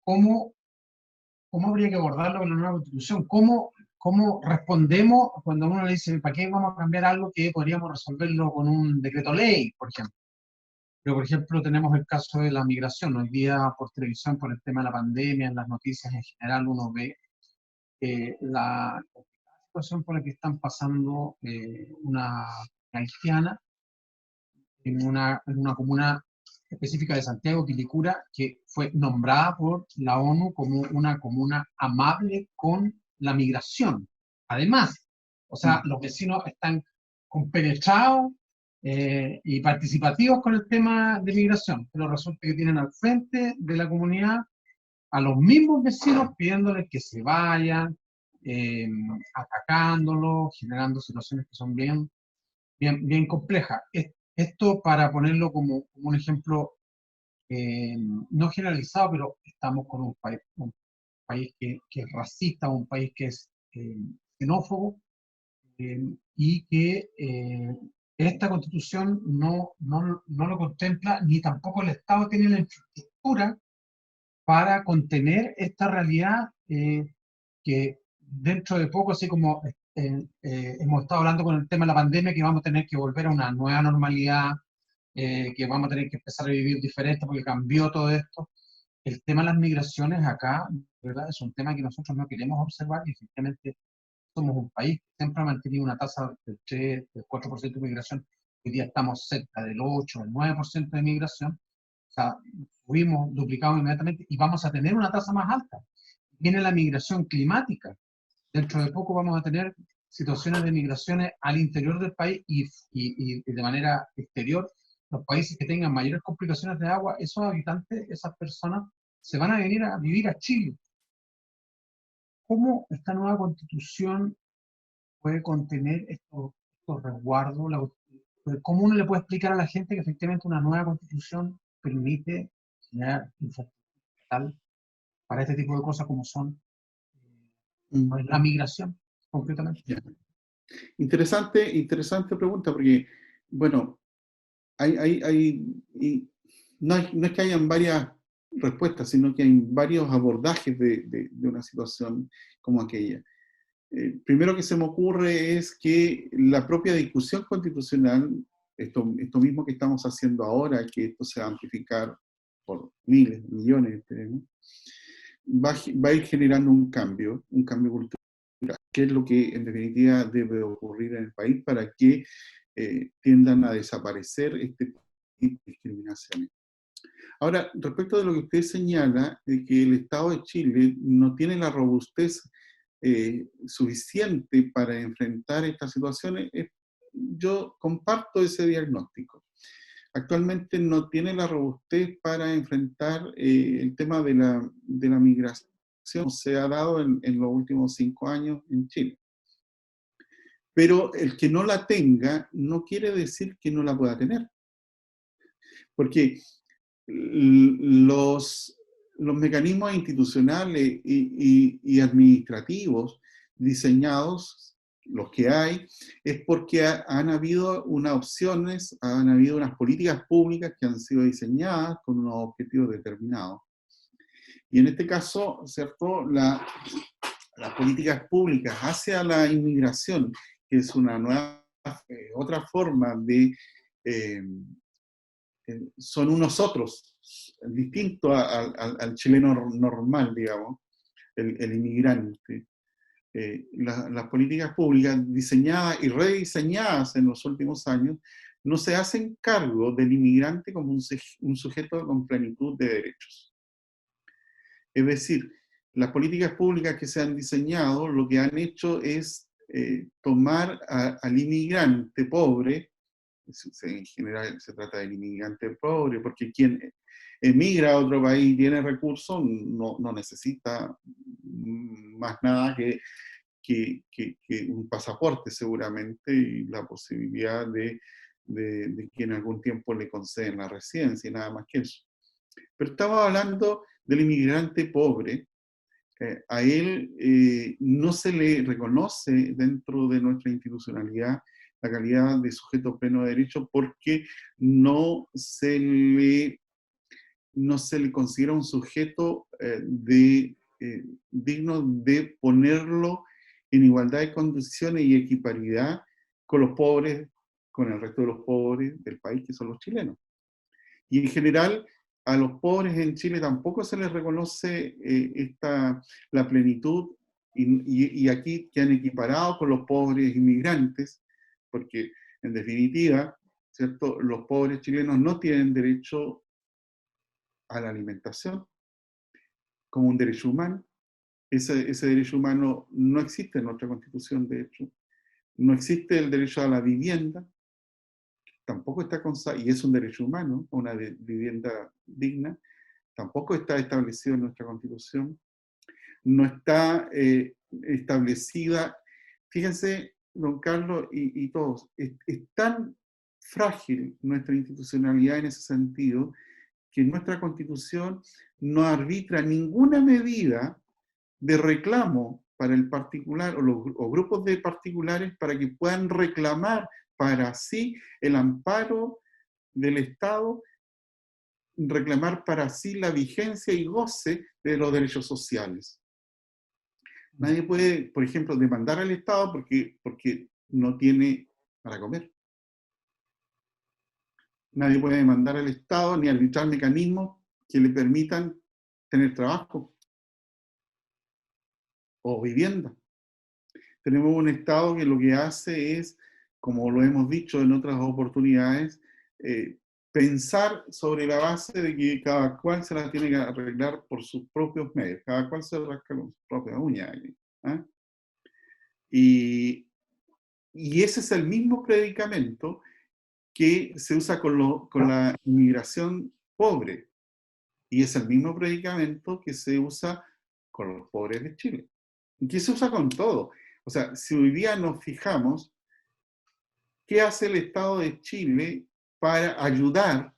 ¿Cómo habría que abordarlo con la nueva Constitución? ¿Cómo respondemos cuando uno le dice, ¿para qué vamos a cambiar algo que podríamos resolverlo con un decreto ley, por ejemplo? Pero, por ejemplo, tenemos el caso de la migración. Hoy día, por televisión, por el tema de la pandemia, en las noticias en general, uno ve la situación por la que están pasando una haitiana en una comuna específica de Santiago, Quilicura, que fue nombrada por la ONU como una comuna amable con la migración. Además, o sea, los vecinos están compenetrados y participativos con el tema de migración, pero resulta que tienen al frente de la comunidad a los mismos vecinos pidiéndoles que se vayan, atacándolos, generando situaciones que son bien complejas. Esto para ponerlo como un ejemplo no generalizado, pero estamos con un país que es racista, un país que es xenófobo, y que esta Constitución no lo contempla, ni tampoco el Estado tiene la infraestructura para contener esta realidad que dentro de poco, así como hemos estado hablando con el tema de la pandemia, que vamos a tener que volver a una nueva normalidad, que vamos a tener que empezar a vivir diferente porque cambió todo esto. El tema de las migraciones acá, ¿verdad?, es un tema que nosotros no queremos observar, y efectivamente somos un país que siempre ha mantenido una tasa del 3, del 4% de migración. Hoy día estamos cerca del 8, del 9% de migración. O sea, subimos, duplicamos inmediatamente y vamos a tener una tasa más alta. Viene la migración climática. Dentro de poco vamos a tener situaciones de migraciones al interior del país y de manera exterior. Los países que tengan mayores complicaciones de agua, esos habitantes, esas personas, se van a venir a vivir a Chile. ¿Cómo esta nueva Constitución puede contener estos resguardos? ¿Cómo uno le puede explicar a la gente que efectivamente una nueva Constitución permite generar infraestructura para este tipo de cosas como son la migración, concretamente? Interesante pregunta, porque, bueno, no es que hayan varias respuestas, sino que hay varios abordajes de una situación como aquella. Primero que se me ocurre es que la propia discusión constitucional, esto mismo que estamos haciendo ahora, que esto se va a amplificar por miles, millones, va a ir generando un cambio cultural, que es lo que en definitiva debe ocurrir en el país para que tiendan a desaparecer este tipo de discriminaciones. Ahora, respecto de lo que usted señala, de que el Estado de Chile no tiene la robustez suficiente para enfrentar estas situaciones, yo comparto ese diagnóstico. Actualmente no tiene la robustez para enfrentar el tema de la migración que se ha dado en los últimos 5 años en Chile. Pero el que no la tenga no quiere decir que no la pueda tener. Porque los mecanismos institucionales y administrativos diseñados, los que hay, es porque han habido han habido unas políticas públicas que han sido diseñadas con unos objetivos determinados. Y en este caso, ¿cierto?, las políticas públicas hacia la inmigración, que es una nueva, otra forma de, son unos otros, distinto al chileno normal, digamos, el inmigrante. Las políticas públicas diseñadas y rediseñadas en los últimos años no se hacen cargo del inmigrante como un sujeto con plenitud de derechos. Es decir, las políticas públicas que se han diseñado lo que han hecho es tomar al inmigrante pobre, en general se trata del inmigrante pobre, porque quien emigra a otro país y tiene recursos no necesita más nada que un pasaporte seguramente, y la posibilidad de que en algún tiempo le conceden la residencia y nada más que eso. Pero estamos hablando del inmigrante pobre. A él no se le reconoce dentro de nuestra institucionalidad la calidad de sujeto pleno de derecho porque no se le considera un sujeto digno de ponerlo en igualdad de condiciones y equiparidad con los pobres, con el resto de los pobres del país, que son los chilenos. Y en general, a los pobres en Chile tampoco se les reconoce la plenitud, y aquí que han equiparado con los pobres inmigrantes, porque en definitiva, ¿cierto?, los pobres chilenos no tienen derecho a la alimentación como un derecho humano. Ese derecho humano no existe en nuestra Constitución, de hecho. No existe el derecho a la vivienda, tampoco está y es un derecho humano, una vivienda digna, tampoco está establecido en nuestra Constitución. No está establecida, fíjense, don Carlos y todos, es tan frágil nuestra institucionalidad en ese sentido, que nuestra Constitución no arbitra ninguna medida de reclamo para el particular o grupos de particulares para que puedan reclamar para sí el amparo del Estado, reclamar para sí la vigencia y goce de los derechos sociales. Nadie puede, por ejemplo, demandar al Estado porque no tiene para comer. Nadie puede demandar al Estado ni arbitrar mecanismos que le permitan tener trabajo o vivienda. Tenemos un Estado que lo que hace es, como lo hemos dicho en otras oportunidades, pensar sobre la base de que cada cual se la tiene que arreglar por sus propios medios, cada cual se rasca con sus propias uñas. Y ese es el mismo predicamento que se usa con la inmigración pobre, y es el mismo predicamento que se usa con los pobres de Chile, y que se usa con todo. O sea, si hoy día nos fijamos, ¿qué hace el Estado de Chile para ayudar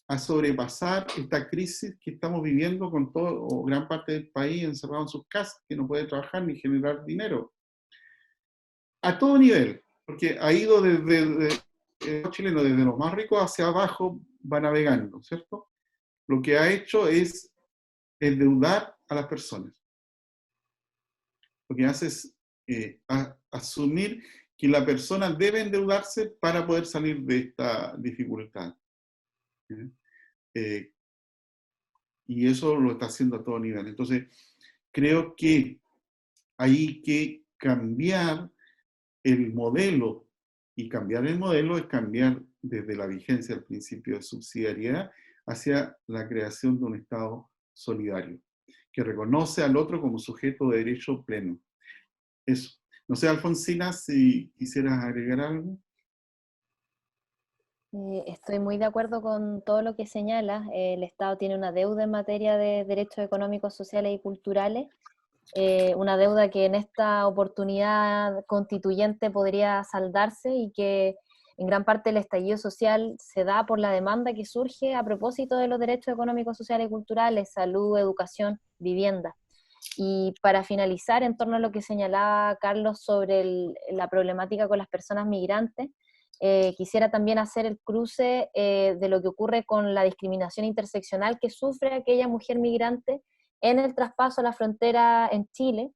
a sobrepasar esta crisis que estamos viviendo con todo o gran parte del país encerrado en sus casas, que no puede trabajar ni generar dinero? A todo nivel, porque ha ido desde chileno, desde los más ricos hacia abajo, va navegando, ¿cierto? Lo que ha hecho es endeudar a las personas. Lo que hace es asumir que la persona debe endeudarse para poder salir de esta dificultad. Y eso lo está haciendo a todo nivel. Entonces, creo que hay que cambiar el modelo, y cambiar el modelo es cambiar desde la vigencia del principio de subsidiariedad hacia la creación de un Estado solidario, que reconoce al otro como sujeto de derecho pleno. Eso. No sé, Alfonsina, si quisieras agregar algo. Estoy muy de acuerdo con todo lo que señalas. El Estado tiene una deuda en materia de derechos económicos, sociales y culturales, una deuda que en esta oportunidad constituyente podría saldarse, y que en gran parte el estallido social se da por la demanda que surge a propósito de los derechos económicos, sociales y culturales, salud, educación, vivienda. Y para finalizar, en torno a lo que señalaba Carlos sobre la problemática con las personas migrantes, quisiera también hacer el cruce de lo que ocurre con la discriminación interseccional que sufre aquella mujer migrante en el traspaso a la frontera en Chile.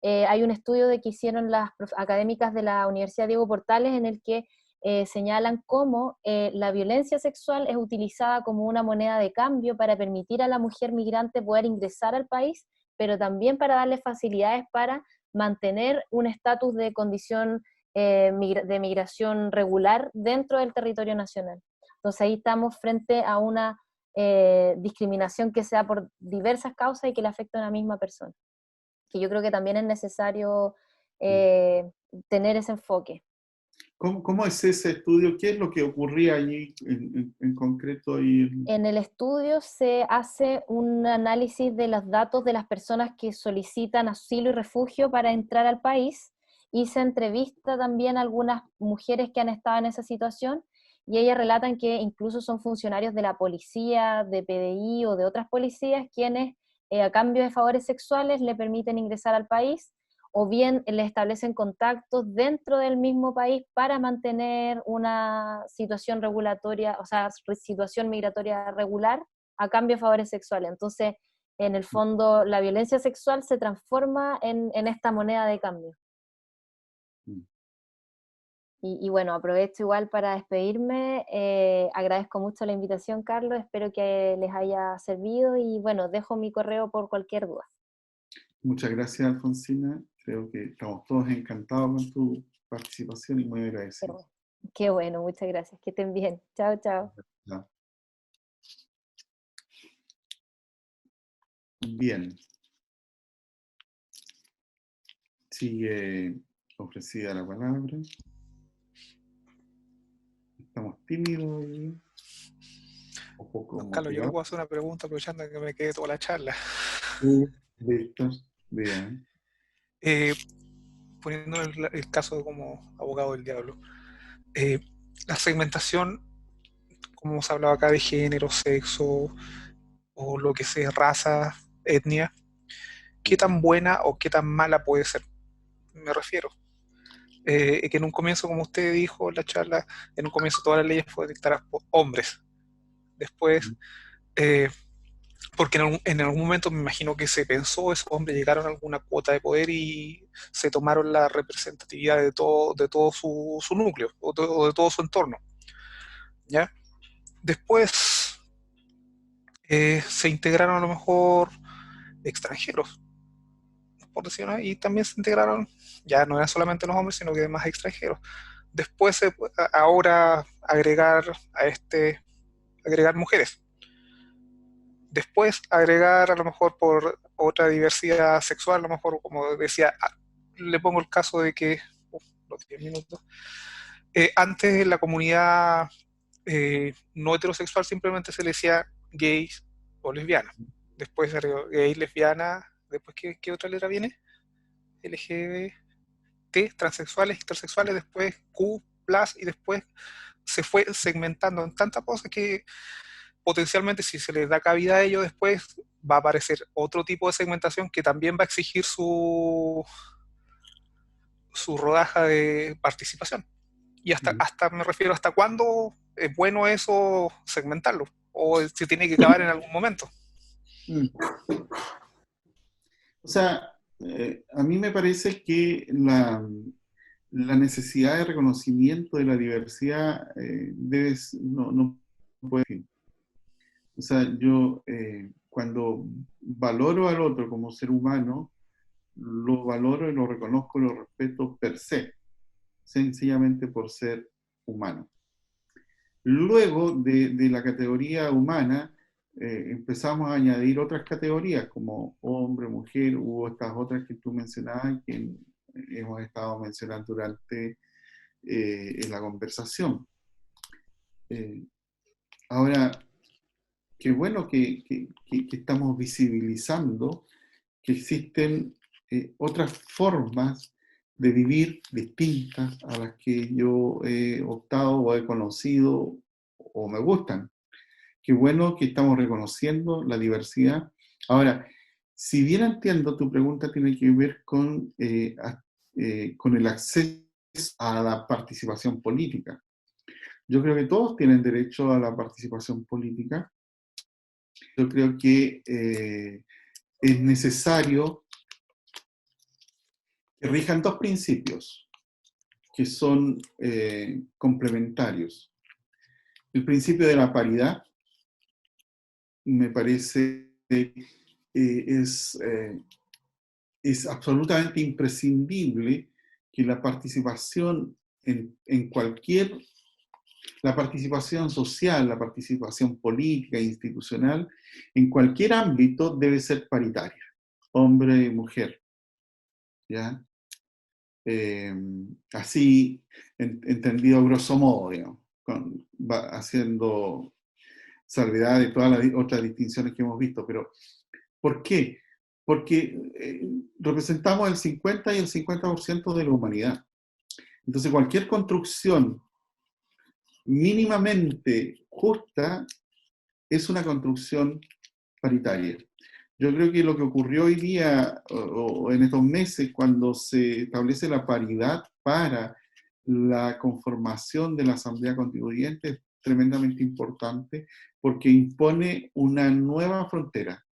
Hay un estudio que hicieron las académicas de la Universidad Diego Portales en el que señalan cómo la violencia sexual es utilizada como una moneda de cambio para permitir a la mujer migrante poder ingresar al país, pero también para darle facilidades para mantener un estatus de condición de migración regular dentro del territorio nacional. Entonces ahí estamos frente a una discriminación que se da por diversas causas y que le afecta a una misma persona, que yo creo que también es necesario tener ese enfoque. ¿Cómo es ese estudio? ¿Qué es lo que ocurría allí en concreto? En el estudio se hace un análisis de los datos de las personas que solicitan asilo y refugio para entrar al país, y se entrevista también a algunas mujeres que han estado en esa situación, y ellas relatan que incluso son funcionarios de la policía, de PDI o de otras policías quienes a cambio de favores sexuales le permiten ingresar al país, o bien le establecen contactos dentro del mismo país para mantener una situación regulatoria, o sea, situación migratoria regular a cambio de favores sexuales. Entonces, en el fondo, la violencia sexual se transforma en esta moneda de cambio. Y bueno, aprovecho igual para despedirme, agradezco mucho la invitación, Carlos, espero que les haya servido, y bueno, dejo mi correo por cualquier duda. Muchas gracias, Alfonsina. Creo que estamos todos encantados con tu participación y muy agradecidos. Qué bueno, muchas gracias. Que estén bien. Chao, chao. Chao. Bien. Sigue ofrecida la palabra. Estamos tímidos y un poco Carlos, yo le puedo hacer una pregunta aprovechando que me quedé toda la charla. Listo. Bien. Poniendo el caso como abogado del diablo, la segmentación, como se hablaba acá, de género, sexo, o lo que sea, raza, etnia, ¿qué tan buena o qué tan mala puede ser? Me refiero. Que en un comienzo, como usted dijo en la charla, en un comienzo todas las leyes fueron dictadas por hombres. Después, porque en algún momento me imagino que se pensó, esos hombres llegaron a alguna cuota de poder y se tomaron la representatividad de todo su núcleo, o de todo su entorno, ¿ya? Después se integraron a lo mejor extranjeros, por decirlo así, y también se integraron, ya no eran solamente los hombres, sino que además extranjeros. Después, ahora agregar mujeres. Después agregar a lo mejor por otra diversidad sexual, a lo mejor, como decía, le pongo el caso de que, los 10 minutos, antes en la comunidad no heterosexual simplemente se le decía gays o lesbianas. Después se agregó gay, lesbiana, después ¿qué otra letra viene? LGBT, transexuales, intersexuales, después Q+, y después se fue segmentando en tantas cosas que potencialmente, si se les da cabida a ello, después va a aparecer otro tipo de segmentación que también va a exigir su rodaja de participación. Y hasta me refiero, ¿hasta cuándo es bueno eso segmentarlo? ¿O se tiene que acabar en algún momento? O sea, a mí me parece que la necesidad de reconocimiento de la diversidad no puede ser. O sea, yo cuando valoro al otro como ser humano, lo valoro y lo reconozco y lo respeto per se, sencillamente por ser humano. Luego de la categoría humana, empezamos a añadir otras categorías como hombre, mujer, u estas otras que tú mencionabas, que hemos estado mencionando durante en la conversación. Ahora, qué bueno que estamos visibilizando que existen otras formas de vivir distintas a las que yo he optado o he conocido o me gustan. Qué bueno que estamos reconociendo la diversidad. Ahora, si bien entiendo, tu pregunta tiene que ver con el acceso a la participación política. Yo creo que todos tienen derecho a la participación política. Yo creo que es necesario que rijan dos principios que son complementarios. El principio de la paridad, me parece, es absolutamente imprescindible que la participación en cualquier, la participación social, la participación política e institucional, en cualquier ámbito debe ser paritaria, hombre y mujer, ¿ya? Así, entendido grosso modo, digamos, haciendo salvedad de todas las otras distinciones que hemos visto. Pero, ¿por qué? Porque representamos el 50 y el 50% de la humanidad. Entonces, cualquier construcción mínimamente justa es una construcción paritaria. Yo creo que lo que ocurrió hoy día, o en estos meses, cuando se establece la paridad para la conformación de la Asamblea Constituyente, es tremendamente importante porque impone una nueva frontera.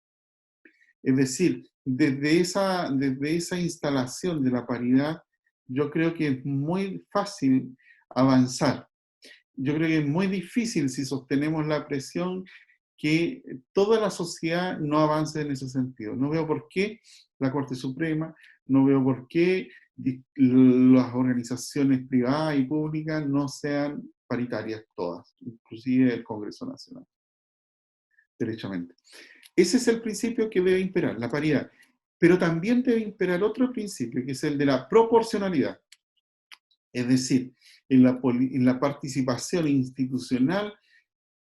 Es decir, desde esa instalación de la paridad, yo creo que es muy fácil avanzar. Yo creo que es muy difícil, si sostenemos la presión, que toda la sociedad no avance en ese sentido. No veo por qué la Corte Suprema, no veo por qué las organizaciones privadas y públicas no sean paritarias todas, inclusive el Congreso Nacional, derechamente. Ese es el principio que debe imperar, la paridad. Pero también debe imperar otro principio, que es el de la proporcionalidad. Es decir, en la participación institucional,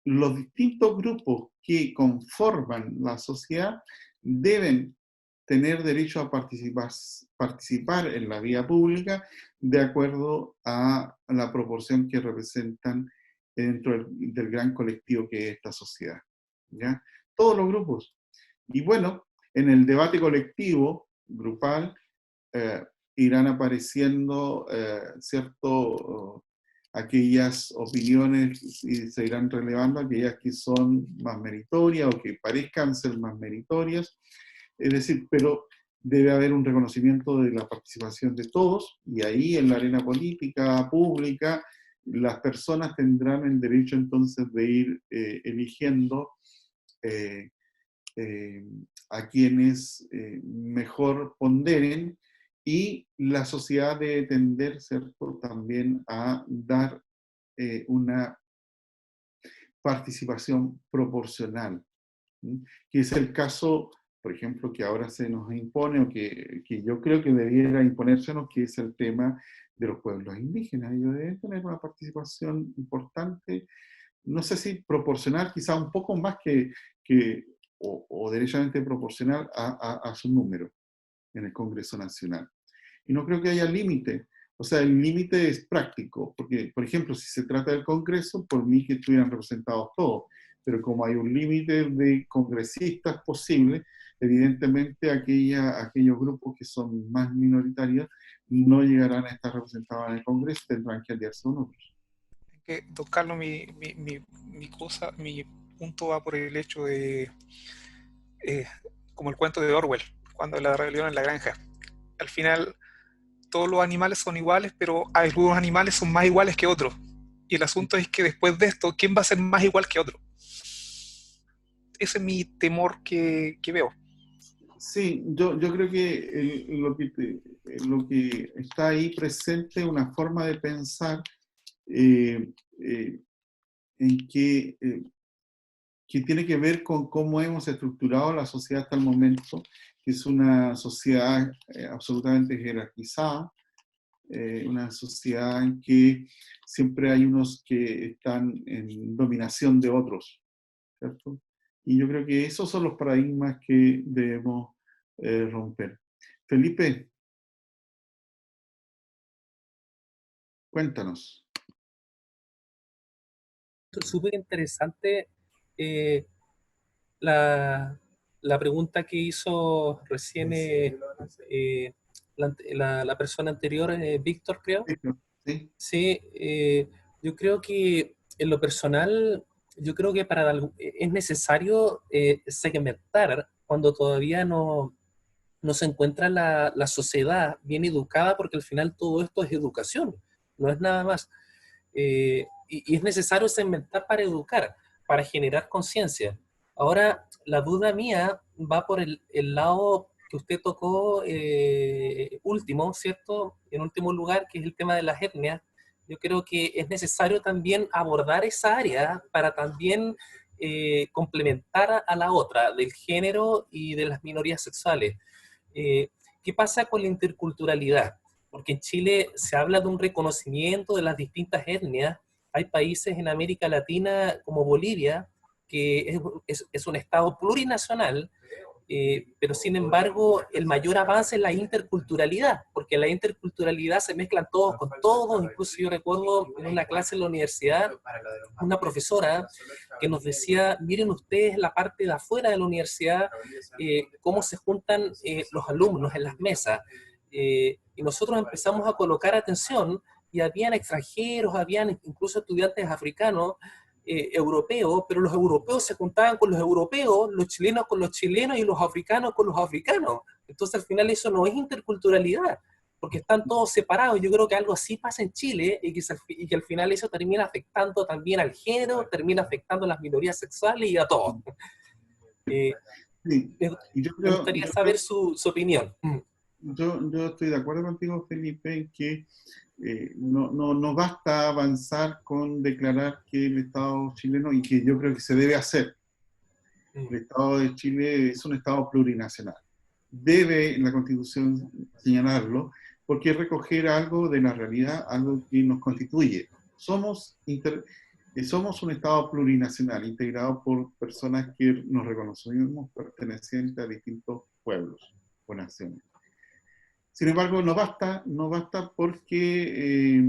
los distintos grupos que conforman la sociedad deben tener derecho a participar en la vida pública de acuerdo a la proporción que representan dentro del gran colectivo que es esta sociedad, ¿ya? Todos los grupos. Y bueno, en el debate colectivo, grupal, irán apareciendo aquellas opiniones y se irán relevando aquellas que son más meritorias o que parezcan ser más meritorias. Es decir, pero debe haber un reconocimiento de la participación de todos, y ahí en la arena política, pública, las personas tendrán el derecho entonces de ir eligiendo a quienes mejor ponderen, y la sociedad debe tender, ¿cierto?, también a dar una participación proporcional, ¿sí? Que es el caso, por ejemplo, que ahora se nos impone, o que yo creo que debiera imponérsenos, que es el tema de los pueblos indígenas. Ellos deben tener una participación importante, no sé si proporcional, quizá un poco más o derechamente proporcional a su número en el Congreso Nacional. Y no creo que haya límite. O sea, el límite es práctico, porque, por ejemplo, si se trata del Congreso, por mí que estuvieran representados todos, pero como hay un límite de congresistas posible, evidentemente aquellos grupos que son más minoritarios no llegarán a estar representados en el Congreso, tendrán que aliarse unos otros. Don Carlos, mi punto va por el hecho de, como el cuento de Orwell, cuando la rebelión en la granja. Al final, todos los animales son iguales, pero algunos animales son más iguales que otros. Y el asunto es que después de esto, ¿quién va a ser más igual que otro? Ese es mi temor que veo. Sí, yo creo que lo que está ahí presente es una forma de pensar en que tiene que ver con cómo hemos estructurado la sociedad hasta el momento, que es una sociedad absolutamente jerarquizada, una sociedad en que siempre hay unos que están en dominación de otros, ¿cierto? Y yo creo que esos son los paradigmas que debemos romper. Felipe, cuéntanos. Súper interesante la pregunta que hizo recién la persona anterior, Víctor, creo. Sí. Sí, yo creo que en lo personal, yo creo que es necesario segmentar cuando todavía no se encuentra la sociedad bien educada, porque al final todo esto es educación, no es nada más. Y es necesario segmentar para educar, para generar conciencia. Ahora, la duda mía va por el lado que usted tocó último, ¿cierto? En último lugar, que es el tema de las etnias. Yo creo que es necesario también abordar esa área para también complementar a la otra, del género y de las minorías sexuales. ¿Qué pasa con la interculturalidad? Porque en Chile se habla de un reconocimiento de las distintas etnias. Hay países en América Latina como Bolivia, que es un estado plurinacional, pero sin embargo el mayor avance es la interculturalidad, porque la interculturalidad se mezclan todos con todos. Incluso yo recuerdo en una clase en la universidad, una profesora que nos decía, miren ustedes la parte de afuera de la universidad, cómo se juntan los alumnos en las mesas. Y nosotros empezamos a colocar atención y habían extranjeros, habían incluso estudiantes africanos, europeos, pero los europeos se juntaban con los europeos, los chilenos con los chilenos y los africanos con los africanos. Entonces al final eso no es interculturalidad, porque están todos separados. Yo creo que algo así pasa en Chile y que al final eso termina afectando también al género, termina afectando a las minorías sexuales y a todos. Me gustaría saber su opinión. Yo estoy de acuerdo contigo, Felipe, en que no basta avanzar con declarar que el Estado chileno, y que yo creo que se debe hacer, el Estado de Chile es un Estado plurinacional. Debe la Constitución señalarlo, porque es recoger algo de la realidad, algo que nos constituye. Somos un Estado plurinacional, integrado por personas que nos reconocemos pertenecientes a distintos pueblos o naciones. Sin embargo, no basta porque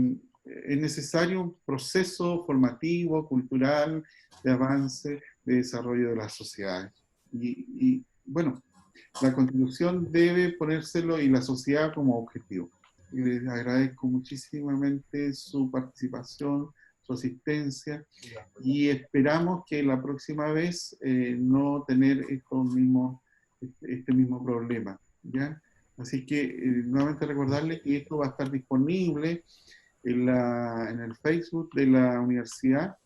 es necesario un proceso formativo, cultural, de avance, de desarrollo de las sociedades. Y bueno, la Constitución debe ponérselo y la sociedad como objetivo. Y les agradezco muchísimamente su participación, su asistencia, y esperamos que la próxima vez no tener este mismo problema, ¿ya? Así que nuevamente recordarles que esto va a estar disponible en el Facebook de la universidad,